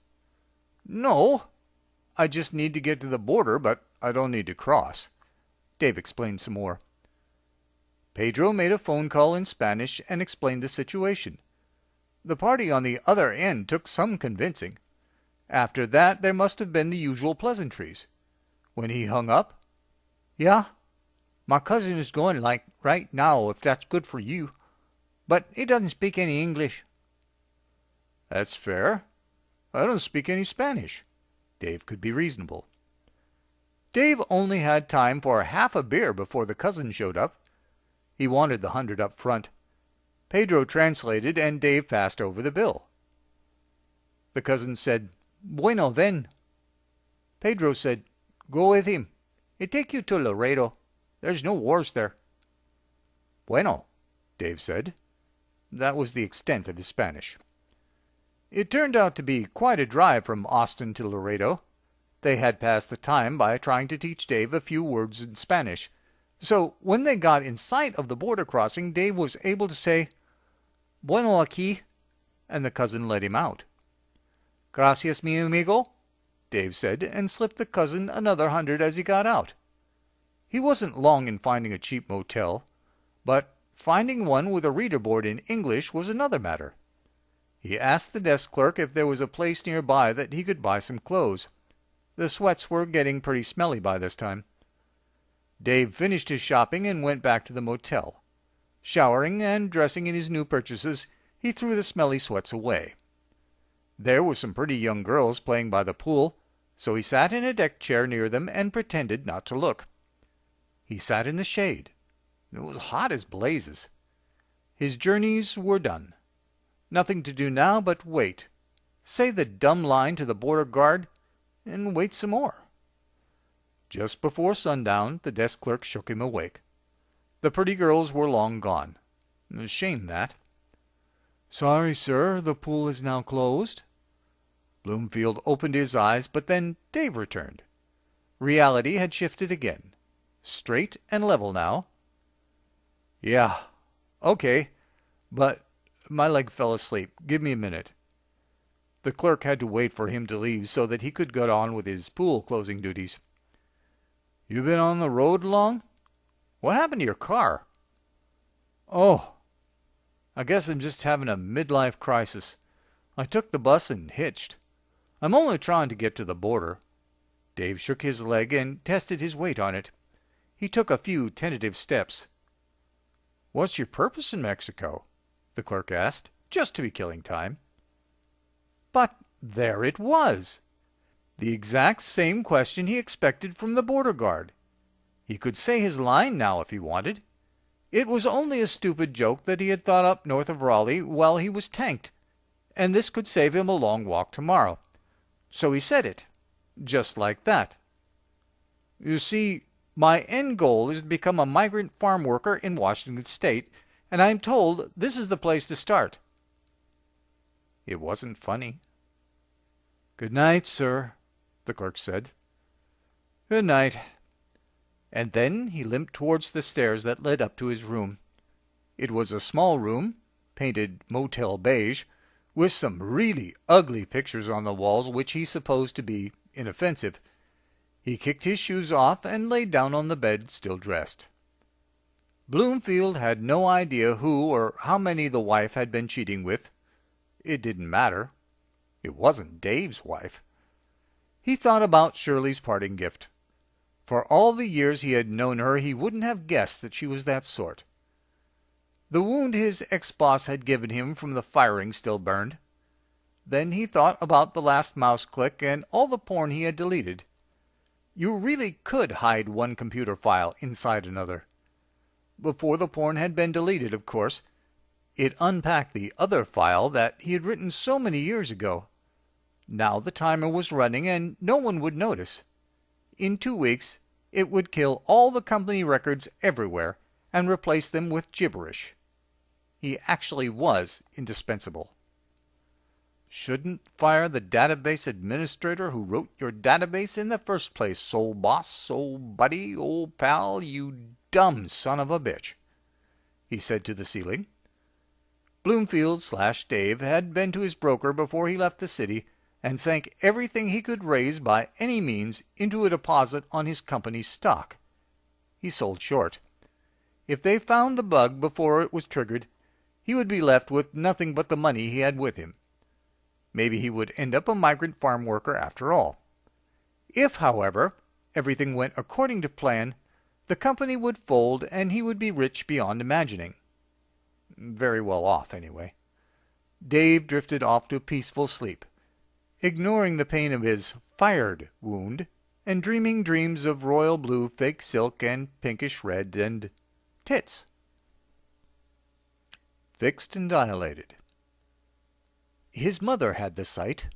"No. I just need to get to the border, but I don't need to cross." Dave explained some more. Pedro made a phone call in Spanish and explained the situation. The party on the other end took some convincing. After that there must have been the usual pleasantries. When he hung up, "Yeah, my cousin is going like right now, if that's good for you. But he doesn't speak any English." "That's fair. I don't speak any Spanish." Dave could be reasonable. Dave only had time for half a beer before the cousin showed up. He wanted the 100 up front. Pedro translated, and Dave passed over the bill. The cousin said, "Bueno, ven." Pedro said, "Go with him. It take you to Laredo. There's no wars there." "Bueno," Dave said. That was the extent of his Spanish. It turned out to be quite a drive from Austin to Laredo. They had passed the time by trying to teach Dave a few words in Spanish. So when they got in sight of the border crossing, Dave was able to say, "Bueno aquí," and the cousin let him out. "Gracias, mi amigo," Dave said, and slipped the cousin another 100 as he got out. He wasn't long in finding a cheap motel, but finding one with a reader board in English was another matter. He asked the desk clerk if there was a place nearby that he could buy some clothes. The sweats were getting pretty smelly by this time. Dave finished his shopping and went back to the motel. Showering and dressing in his new purchases, he threw the smelly sweats away. There were some pretty young girls playing by the pool, so he sat in a deck chair near them and pretended not to look. He sat in the shade. It was hot as blazes. His journeys were done. Nothing to do now but wait. Say the dumb line to the border guard, and wait some more. Just before sundown, the desk clerk shook him awake. The pretty girls were long gone. A shame, that. "Sorry, sir, the pool is now closed." Bloomfield opened his eyes, but then Dave returned. Reality had shifted again. Straight and level now. "Yeah, okay, but my leg fell asleep. Give me a minute." The clerk had to wait for him to leave so that he could get on with his pool closing duties. "You been on the road long? What happened to your car?" "Oh, I guess I'm just having a midlife crisis. I took the bus and hitched. I'm only trying to get to the border." Dave shook his leg and tested his weight on it. He took a few tentative steps. "What's your purpose in Mexico?" the clerk asked, just to be killing time. But there it was! The exact same question he expected from the border guard. He could say his line now if he wanted. It was only a stupid joke that he had thought up north of Raleigh while he was tanked, and this could save him a long walk tomorrow. So he said it, just like that. "You see, my end goal is to become a migrant farm worker in Washington State, and I'm told this is the place to start." It wasn't funny. "Good night, sir," the clerk said. "Good night." And then he limped towards the stairs that led up to his room. It was a small room, painted motel beige, with some really ugly pictures on the walls which he supposed to be inoffensive. He kicked his shoes off and lay down on the bed, still dressed. Bloomfield had no idea who or how many the wife had been cheating with. It didn't matter. It wasn't Dave's wife. He thought about Shirley's parting gift. For all the years he had known her, he wouldn't have guessed that she was that sort. The wound his ex-boss had given him from the firing still burned. Then he thought about the last mouse click and all the porn he had deleted. You really could hide one computer file inside another. Before the porn had been deleted, of course. It unpacked the other file that he had written so many years ago. Now the timer was running and no one would notice. In 2 weeks, it would kill all the company records everywhere and replace them with gibberish. He actually was indispensable. Shouldn't fire the database administrator who wrote your database in the first place, old boss, old buddy, old pal, you dumb son of a bitch, he said to the ceiling. Bloomfield/Dave had been to his broker before he left the city and sank everything he could raise by any means into a deposit on his company's stock. He sold short. If they found the bug before it was triggered, he would be left with nothing but the money he had with him. Maybe he would end up a migrant farm worker after all. If, however, everything went according to plan, the company would fold and he would be rich beyond imagining. Very well off, anyway. Dave drifted off to a peaceful sleep, ignoring the pain of his fired wound and dreaming dreams of royal blue fake silk and pinkish red and tits. Fixed and dilated. His mother had the sight,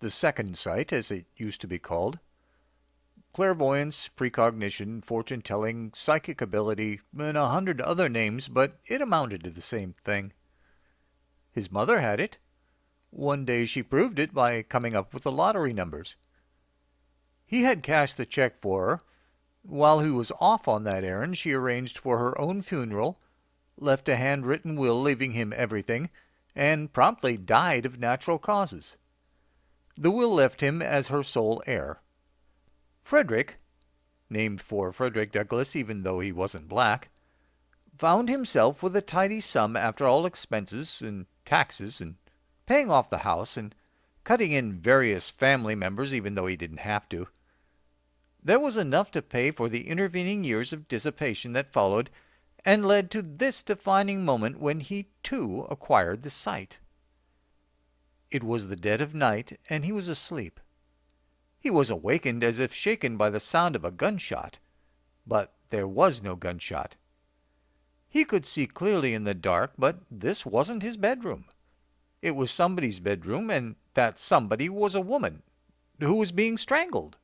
the second sight as it used to be called. Clairvoyance, precognition, fortune-telling, psychic ability, and 100 other names, but it amounted to the same thing. His mother had it. One day she proved it by coming up with the lottery numbers. He had cashed the check for her. While he was off on that errand, she arranged for her own funeral, left a handwritten will leaving him everything, and promptly died of natural causes. The will left him as her sole heir. Frederick, named for Frederick Douglass even though he wasn't black, found himself with a tidy sum after all expenses and taxes and paying off the house and cutting in various family members even though he didn't have to. There was enough to pay for the intervening years of dissipation that followed and led to this defining moment when he too acquired the sight. It was the dead of night, and he was asleep. He was awakened as if shaken by the sound of a gunshot, but there was no gunshot. He could see clearly in the dark, but this wasn't his bedroom. It was somebody's bedroom, and that somebody was a woman who was being strangled.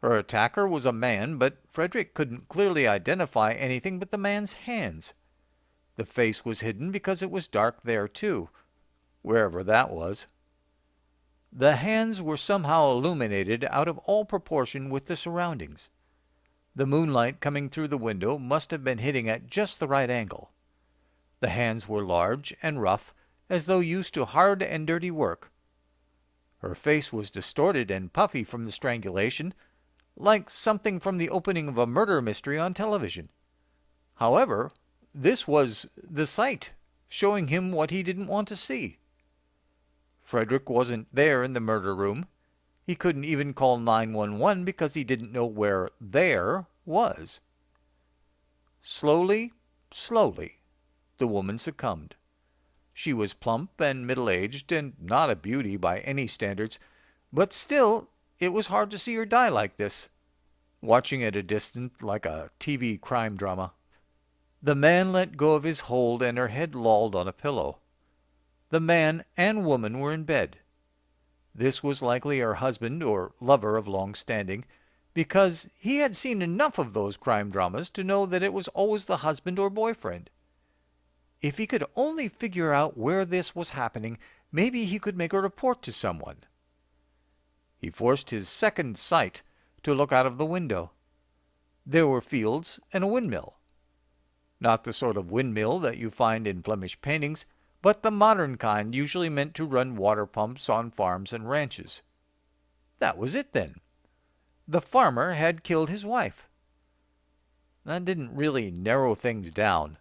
Her attacker was a man, but Frederick couldn't clearly identify anything but the man's hands. The face was hidden because it was dark there too, wherever that was. The hands were somehow illuminated out of all proportion with the surroundings. The moonlight coming through the window must have been hitting at just the right angle. The hands were large and rough, as though used to hard and dirty work. Her face was distorted and puffy from the strangulation, like something from the opening of a murder mystery on television. However, this was the sight, showing him what he didn't want to see. Frederick wasn't there in the murder room. He couldn't even call 911 because he didn't know where there was. Slowly, slowly, the woman succumbed. She was plump and middle-aged and not a beauty by any standards, but still it was hard to see her die like this, watching at a distance like a TV crime drama. The man let go of his hold and her head lolled on a pillow. The man and woman were in bed. This was likely her husband or lover of long standing, because he had seen enough of those crime dramas to know that it was always the husband or boyfriend. If he could only figure out where this was happening, maybe he could make a report to someone. He forced his second sight to look out of the window. There were fields and a windmill. Not the sort of windmill that you find in Flemish paintings, but the modern kind usually meant to run water pumps on farms and ranches. That was it then. The farmer had killed his wife. That didn't really narrow things down.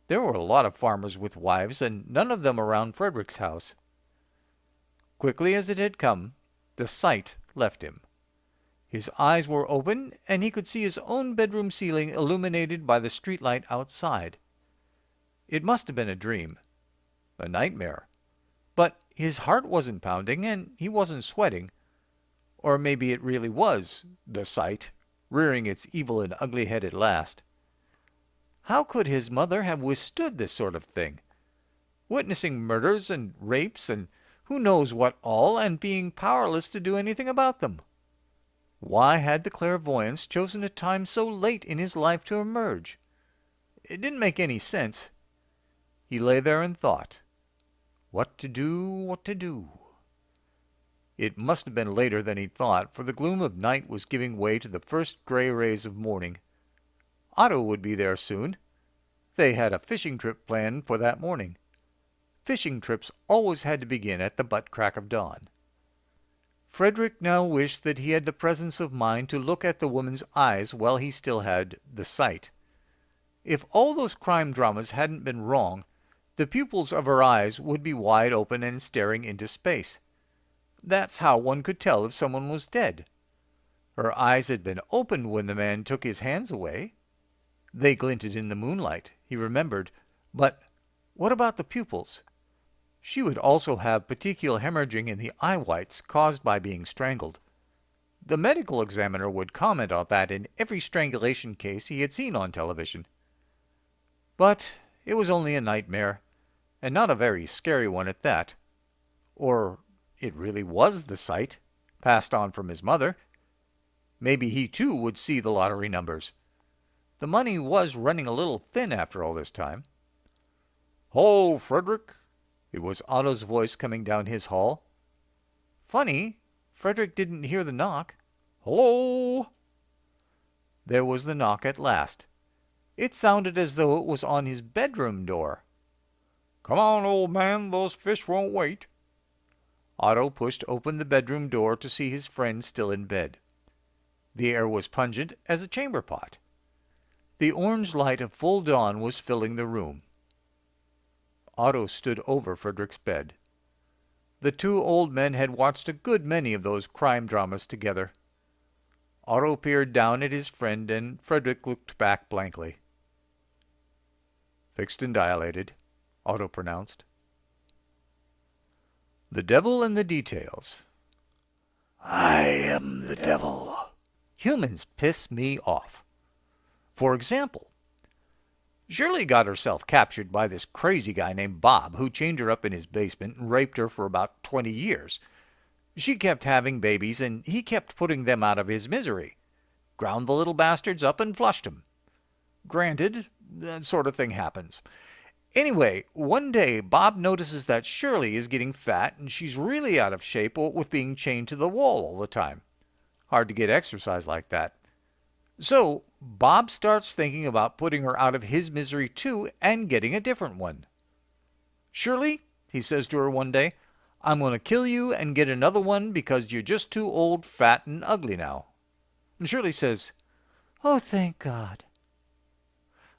There were a lot of farmers with wives, and none of them around Frederick's house. Quickly as it had come, the sight left him. His eyes were open, and he could see his own bedroom ceiling illuminated by the streetlight outside. It must have been a dream, a nightmare. But his heart wasn't pounding, and he wasn't sweating. Or maybe it really was the sight, rearing its evil and ugly head at last. How could his mother have withstood this sort of thing? Witnessing murders and rapes and who knows what all, and being powerless to do anything about them. Why had the clairvoyance chosen a time so late in his life to emerge? It didn't make any sense. He lay there and thought. What to do, what to do? It must have been later than he thought, for the gloom of night was giving way to the first gray rays of morning. Otto would be there soon. They had a fishing trip planned for that morning. Fishing trips always had to begin at the butt crack of dawn. Frederick now wished that he had the presence of mind to look at the woman's eyes while he still had the sight. If all those crime dramas hadn't been wrong, the pupils of her eyes would be wide open and staring into space. That's how one could tell if someone was dead. Her eyes had been opened when the man took his hands away. They glinted in the moonlight, he remembered, but what about the pupils? She would also have petechial hemorrhaging in the eye whites caused by being strangled. The medical examiner would comment on that in every strangulation case he had seen on television. But it was only a nightmare, and not a very scary one at that. Or it really was the sight, passed on from his mother. Maybe he too would see the lottery numbers. The money was running a little thin after all this time. "Hello, Frederick." It was Otto's voice coming down his hall. Funny, Frederick didn't hear the knock. Hello? There was the knock at last. It sounded as though it was on his bedroom door. Come on, old man, those fish won't wait. Otto pushed open the bedroom door to see his friend still in bed. The air was pungent as a chamber pot. The orange light of full dawn was filling the room. Otto stood over Frederick's bed. The two old men had watched a good many of those crime dramas together. Otto peered down at his friend, and Frederick looked back blankly. Fixed and dilated, Otto pronounced. The devil in the details. I am the devil. Humans piss me off. For example, Shirley got herself captured by this crazy guy named Bob, who chained her up in his basement and raped her for about 20 years. She kept having babies, and he kept putting them out of his misery. Ground the little bastards up and flushed them. Granted, that sort of thing happens. Anyway, one day Bob notices that Shirley is getting fat, and she's really out of shape with being chained to the wall all the time. Hard to get exercise like that. So Bob starts thinking about putting her out of his misery too and getting a different one. Shirley, he says to her one day, I'm going to kill you and get another one because you're just too old, fat, and ugly now. And Shirley says, Oh, thank God.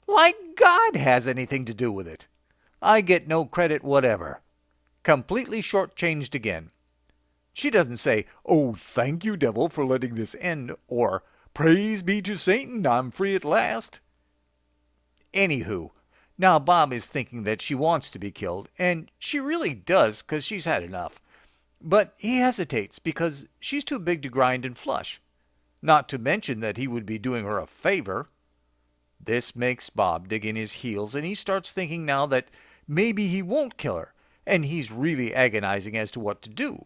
Like God has anything to do with it. I get no credit whatever. Completely shortchanged again. She doesn't say, Oh, thank you, devil, for letting this end, or Praise be to Satan, I'm free at last. Anywho, now Bob is thinking that she wants to be killed, and she really does, 'cause she's had enough. But he hesitates because she's too big to grind and flush. Not to mention that he would be doing her a favor. This makes Bob dig in his heels, and he starts thinking now that maybe he won't kill her, and he's really agonizing as to what to do.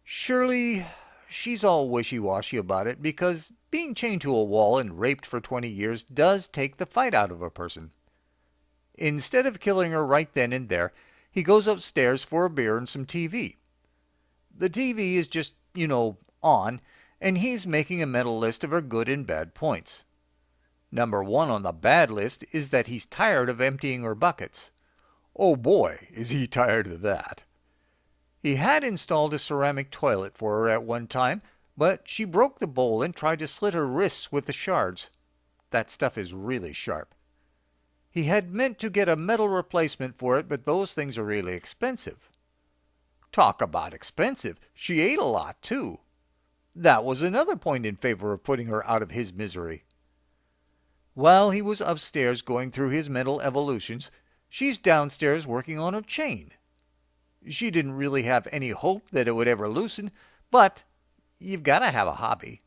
Shirley, she's all wishy-washy about it because being chained to a wall and raped for 20 years does take the fight out of a person. Instead of killing her right then and there, he goes upstairs for a beer and some TV. The TV is just, on, and he's making a mental list of her good and bad points. Number 1 on the bad list is that he's tired of emptying her buckets. Oh boy, is he tired of that. He had installed a ceramic toilet for her at one time, but she broke the bowl and tried to slit her wrists with the shards. That stuff is really sharp. He had meant to get a metal replacement for it, but those things are really expensive. Talk about expensive. She ate a lot, too. That was another point in favor of putting her out of his misery. While he was upstairs going through his mental evolutions, she's downstairs working on her chain. She didn't really have any hope that it would ever loosen, but you've got to have a hobby.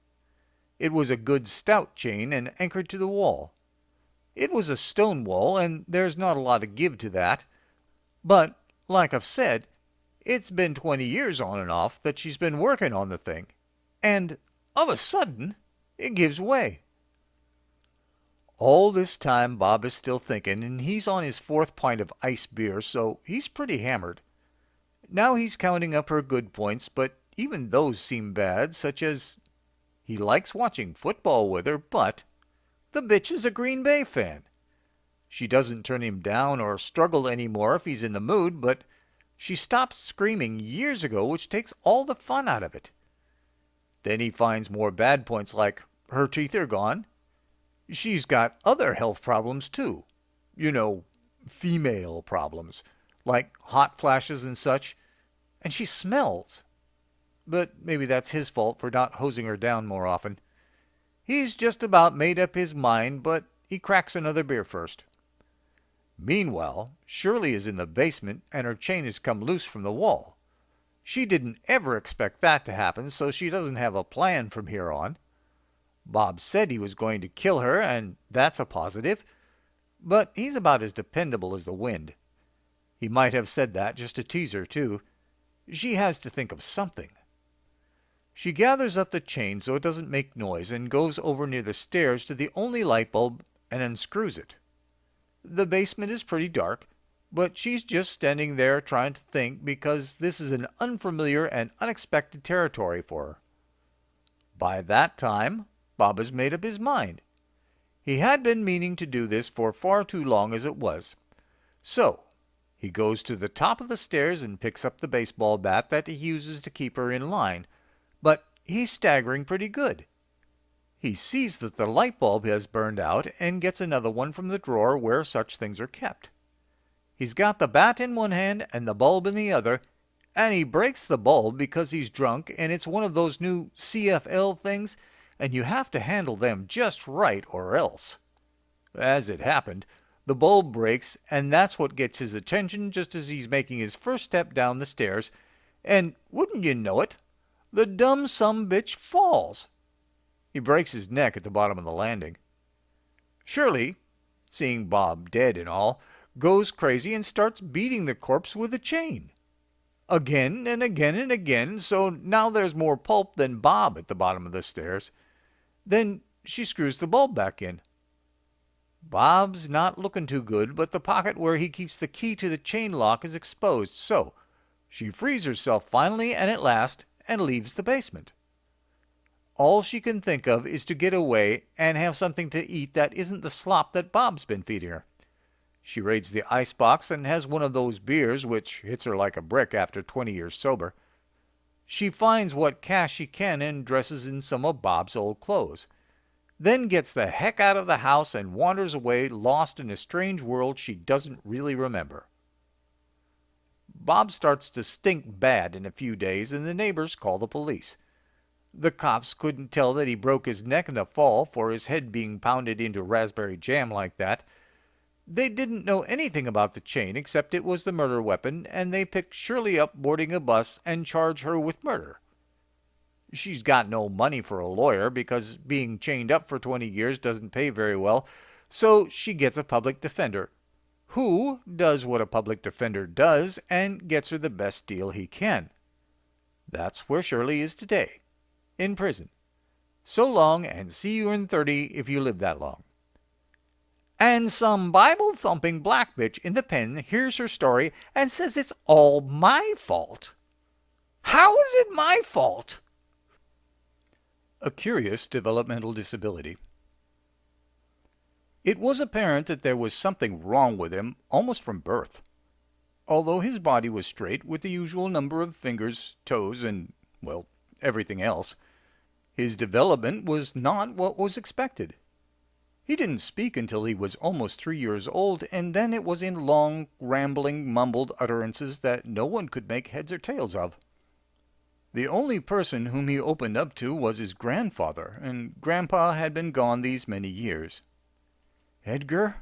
It was a good stout chain and anchored to the wall. It was a stone wall, and there's not a lot of give to that. But, like I've said, it's been 20 years on and off that she's been working on the thing. And, of a sudden, it gives way. All this time Bob is still thinking, and he's on his 4th pint of ice beer, so he's pretty hammered. Now he's counting up her good points, but even those seem bad, such as he likes watching football with her, but the bitch is a Green Bay fan. She doesn't turn him down or struggle anymore if he's in the mood, but she stopped screaming years ago, which takes all the fun out of it. Then he finds more bad points like her teeth are gone. She's got other health problems too. Female problems, like hot flashes and such, and she smells. But maybe that's his fault for not hosing her down more often. He's just about made up his mind, but he cracks another beer first. Meanwhile, Shirley is in the basement, and her chain has come loose from the wall. She didn't ever expect that to happen, so she doesn't have a plan from here on. Bob said he was going to kill her, and that's a positive, but he's about as dependable as the wind. He might have said that just to tease her, too. She has to think of something. She gathers up the chain so it doesn't make noise and goes over near the stairs to the only light bulb and unscrews it. The basement is pretty dark, but she's just standing there trying to think because this is an unfamiliar and unexpected territory for her. By that time, Bob has made up his mind. He had been meaning to do this for far too long as it was. So, he goes to the top of the stairs and picks up the baseball bat that he uses to keep her in line. But he's staggering pretty good. He sees that the light bulb has burned out and gets another one from the drawer where such things are kept. He's got the bat in one hand and the bulb in the other, and he breaks the bulb because he's drunk, and it's one of those new CFL things, and you have to handle them just right or else. As it happened, the bulb breaks, and that's what gets his attention just as he's making his first step down the stairs, and wouldn't you know it, the dumb sumbitch falls. He breaks his neck at the bottom of the landing. Shirley, seeing Bob dead and all, goes crazy and starts beating the corpse with a chain. Again and again and again, so now there's more pulp than Bob at the bottom of the stairs. Then she screws the bulb back in. Bob's not looking too good, but the pocket where he keeps the key to the chain lock is exposed, so she frees herself finally and at last and leaves the basement. All she can think of is to get away and have something to eat that isn't the slop that Bob's been feeding her. She raids the icebox and has one of those beers, which hits her like a brick after 20 years sober. She finds what cash she can and dresses in some of Bob's old clothes. Then gets the heck out of the house and wanders away, lost in a strange world she doesn't really remember. Bob starts to stink bad in a few days, and the neighbors call the police. The cops couldn't tell that he broke his neck in the fall for his head being pounded into raspberry jam like that. They didn't know anything about the chain except it was the murder weapon, and they picked Shirley up boarding a bus and charged her with murder. She's got no money for a lawyer because being chained up for 20 years doesn't pay very well, so she gets a public defender, who does what a public defender does and gets her the best deal he can. That's where Shirley is today, in prison. So long, and see you in 30 if you live that long. And some Bible-thumping black bitch in the pen hears her story and says it's all my fault. How is it my fault? A curious developmental disability. It was apparent that there was something wrong with him almost from birth. Although his body was straight with the usual number of fingers, toes, and, well, everything else, his development was not what was expected. He didn't speak until he was almost 3 years old, and then it was in long, rambling, mumbled utterances that no one could make heads or tails of. The only person whom he opened up to was his grandfather, and Grandpa had been gone these many years. "Edgar,"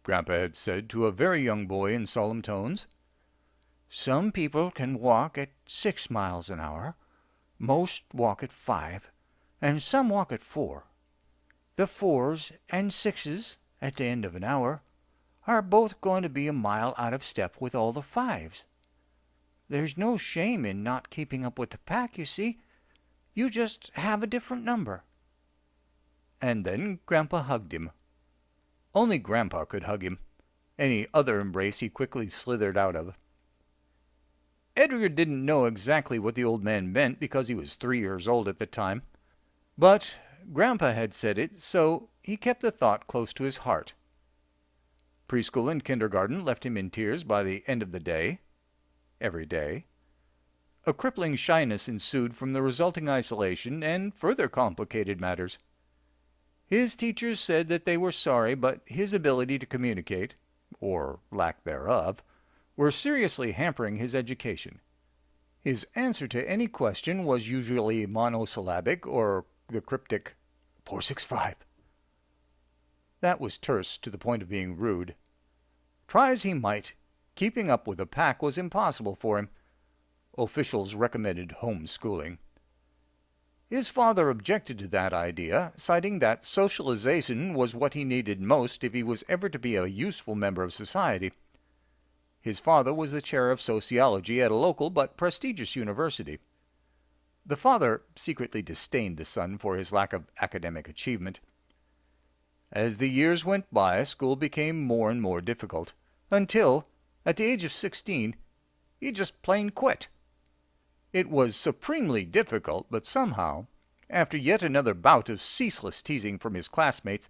Grandpa had said to a very young boy in solemn tones, "some people can walk at 6 miles an hour, most walk at 5, and some walk at 4. The 4s and 6s, at the end of an hour, are both going to be a mile out of step with all the 5s. There's no shame in not keeping up with the pack, you see. You just have a different number." And then Grandpa hugged him. Only Grandpa could hug him. Any other embrace he quickly slithered out of. Edgar didn't know exactly what the old man meant because he was 3 years old at the time. But Grandpa had said it, so he kept the thought close to his heart. Preschool and kindergarten left him in tears by the end of the day. Every day. A crippling shyness ensued from the resulting isolation and further complicated matters. His teachers said that they were sorry, but his ability to communicate, or lack thereof, were seriously hampering his education. His answer to any question was usually monosyllabic or the cryptic 465. That was terse to the point of being rude. Try as he might, keeping up with the pack was impossible for him. Officials recommended home schooling. His father objected to that idea, citing that socialization was what he needed most if he was ever to be a useful member of society. His father was the chair of sociology at a local but prestigious university. The father secretly disdained the son for his lack of academic achievement. As the years went by, school became more and more difficult, until, at the age of 16, he just plain quit. It was supremely difficult, but somehow After yet another bout of ceaseless teasing from his classmates,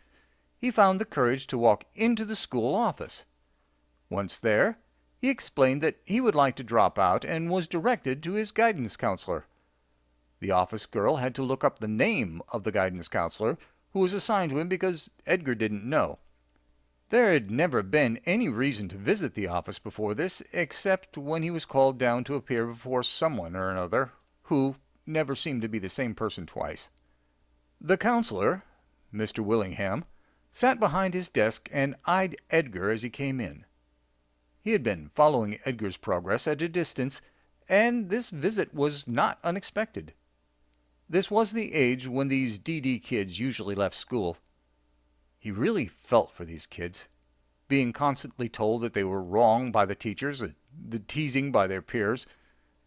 he found the courage to walk into the school office. Once there, he explained that he would like to drop out and was directed to his guidance counselor. The office girl had to look up the name of the guidance counselor who was assigned to him because Edgar didn't know. There had never been any reason to visit the office before this, except when he was called down to appear before someone or another, who never seemed to be the same person twice. The counselor, Mr. Willingham, sat behind his desk and eyed Edgar as he came in. He had been following Edgar's progress at a distance, and this visit was not unexpected. This was the age when these DD kids usually left school. He really felt for these kids, being constantly told that they were wrong by the teachers, the teasing by their peers.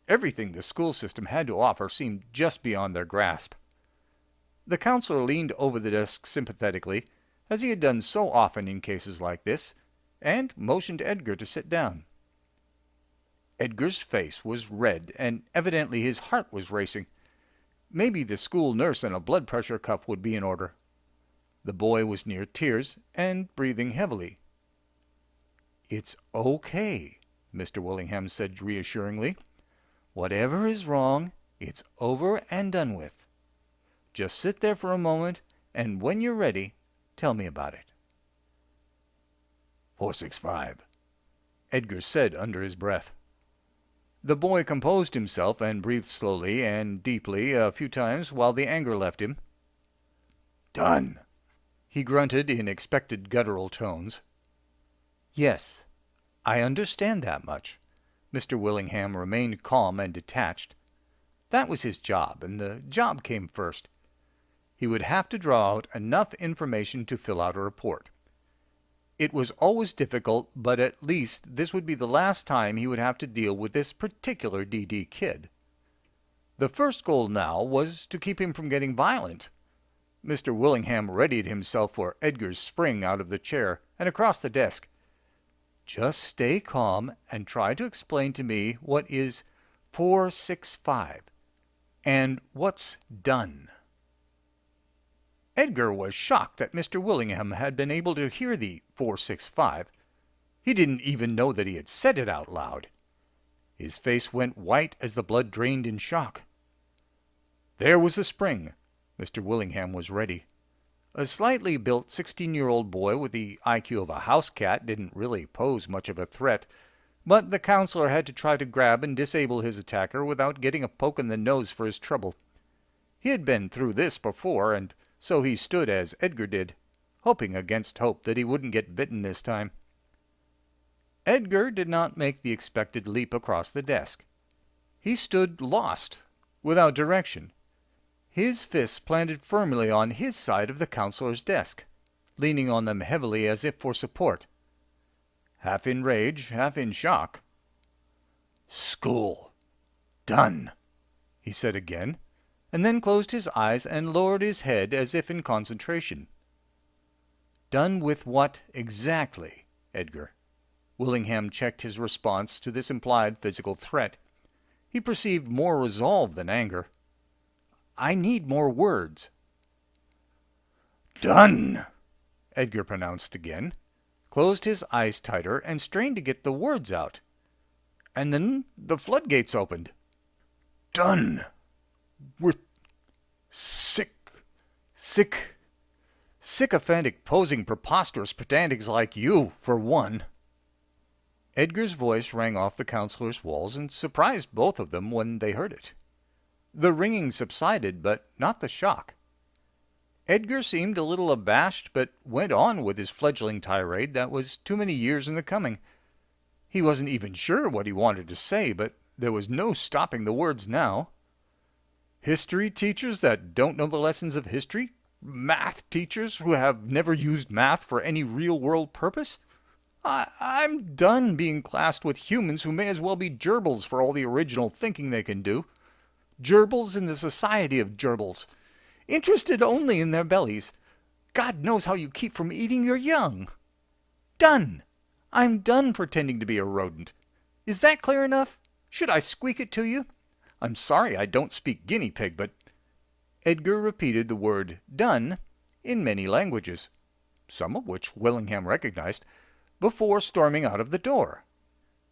Everything the school system had to offer seemed just beyond their grasp. The counselor leaned over the desk sympathetically, as he had done so often in cases like this, and motioned Edgar to sit down. Edgar's face was red, and evidently his heart was racing. Maybe the school nurse and a blood pressure cuff would be in order. The boy was near tears and breathing heavily. "It's okay," Mr. Willingham said reassuringly. "Whatever is wrong, it's over and done with. Just sit there for a moment, and when you're ready, tell me about it." 465, Edgar said under his breath. The boy composed himself and breathed slowly and deeply a few times while the anger left him. "Done," he grunted in expected guttural tones. "Yes, I understand that much." Mr. Willingham remained calm and detached. That was his job, and the job came first. He would have to draw out enough information to fill out a report. It was always difficult, but at least this would be the last time he would have to deal with this particular DD kid. The first goal now was to keep him from getting violent. Mr. Willingham readied himself for Edgar's spring out of the chair and across the desk. "Just stay calm and try to explain to me what is 465 and what's done." Edgar was shocked that Mr. Willingham had been able to hear the 465. He didn't even know that he had said it out loud. His face went white as the blood drained in shock. There was the spring. Mr. Willingham was ready. A slightly built 16-year-old boy with the IQ of a house cat didn't really pose much of a threat, but the counselor had to try to grab and disable his attacker without getting a poke in the nose for his trouble. He had been through this before, and so he stood as Edgar did, hoping against hope that he wouldn't get bitten this time. Edgar did not make the expected leap across the desk. He stood lost, without direction, his fists planted firmly on his side of the counselor's desk, leaning on them heavily as if for support. Half in rage, half in shock. "School. Done," he said again, and then closed his eyes and lowered his head as if in concentration. "Done with what exactly, Edgar?" Willingham checked his response to this implied physical threat. He perceived more resolve than anger. "I need more words." "Done," Edgar pronounced again, closed his eyes tighter, and strained to get the words out. And then the floodgates opened. "Done with sycophantic, posing, preposterous pedantics like you, for one." Edgar's voice rang off the counselor's walls and surprised both of them when they heard it. The ringing subsided, but not the shock. Edgar seemed a little abashed, but went on with his fledgling tirade that was too many years in the coming. He wasn't even sure what he wanted to say, but there was no stopping the words now. History teachers that don't know the lessons of history? Math teachers who have never used math for any real-world purpose? I'm done being classed with humans who may as well be gerbils for all the original thinking they can do. Gerbils in the society of gerbils, interested only in their bellies. God knows how you keep from eating your young. Done. I'm done pretending to be a rodent. Is that clear enough? Should I squeak it to you? I'm sorry I don't speak guinea pig, but... Edgar repeated the word "done" in many languages, some of which Willingham recognized, before storming out of the door.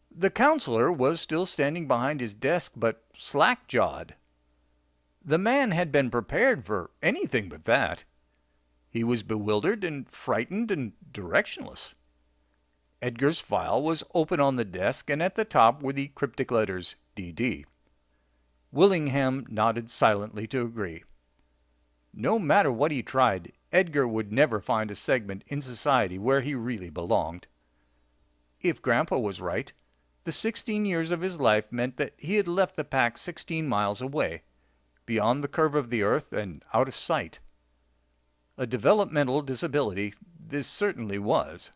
The counselor was still standing behind his desk, but slack-jawed. The man had been prepared for anything but that. He was bewildered and frightened and directionless. Edgar's file was open on the desk, and at the top were the cryptic letters DD. Willingham nodded silently to agree. No matter what he tried, Edgar would never find a segment in society where he really belonged. If Grandpa was right, the 16 years of his life meant that he had left the pack 16 miles away, beyond the curve of the earth and out of sight. A developmental disability this certainly was.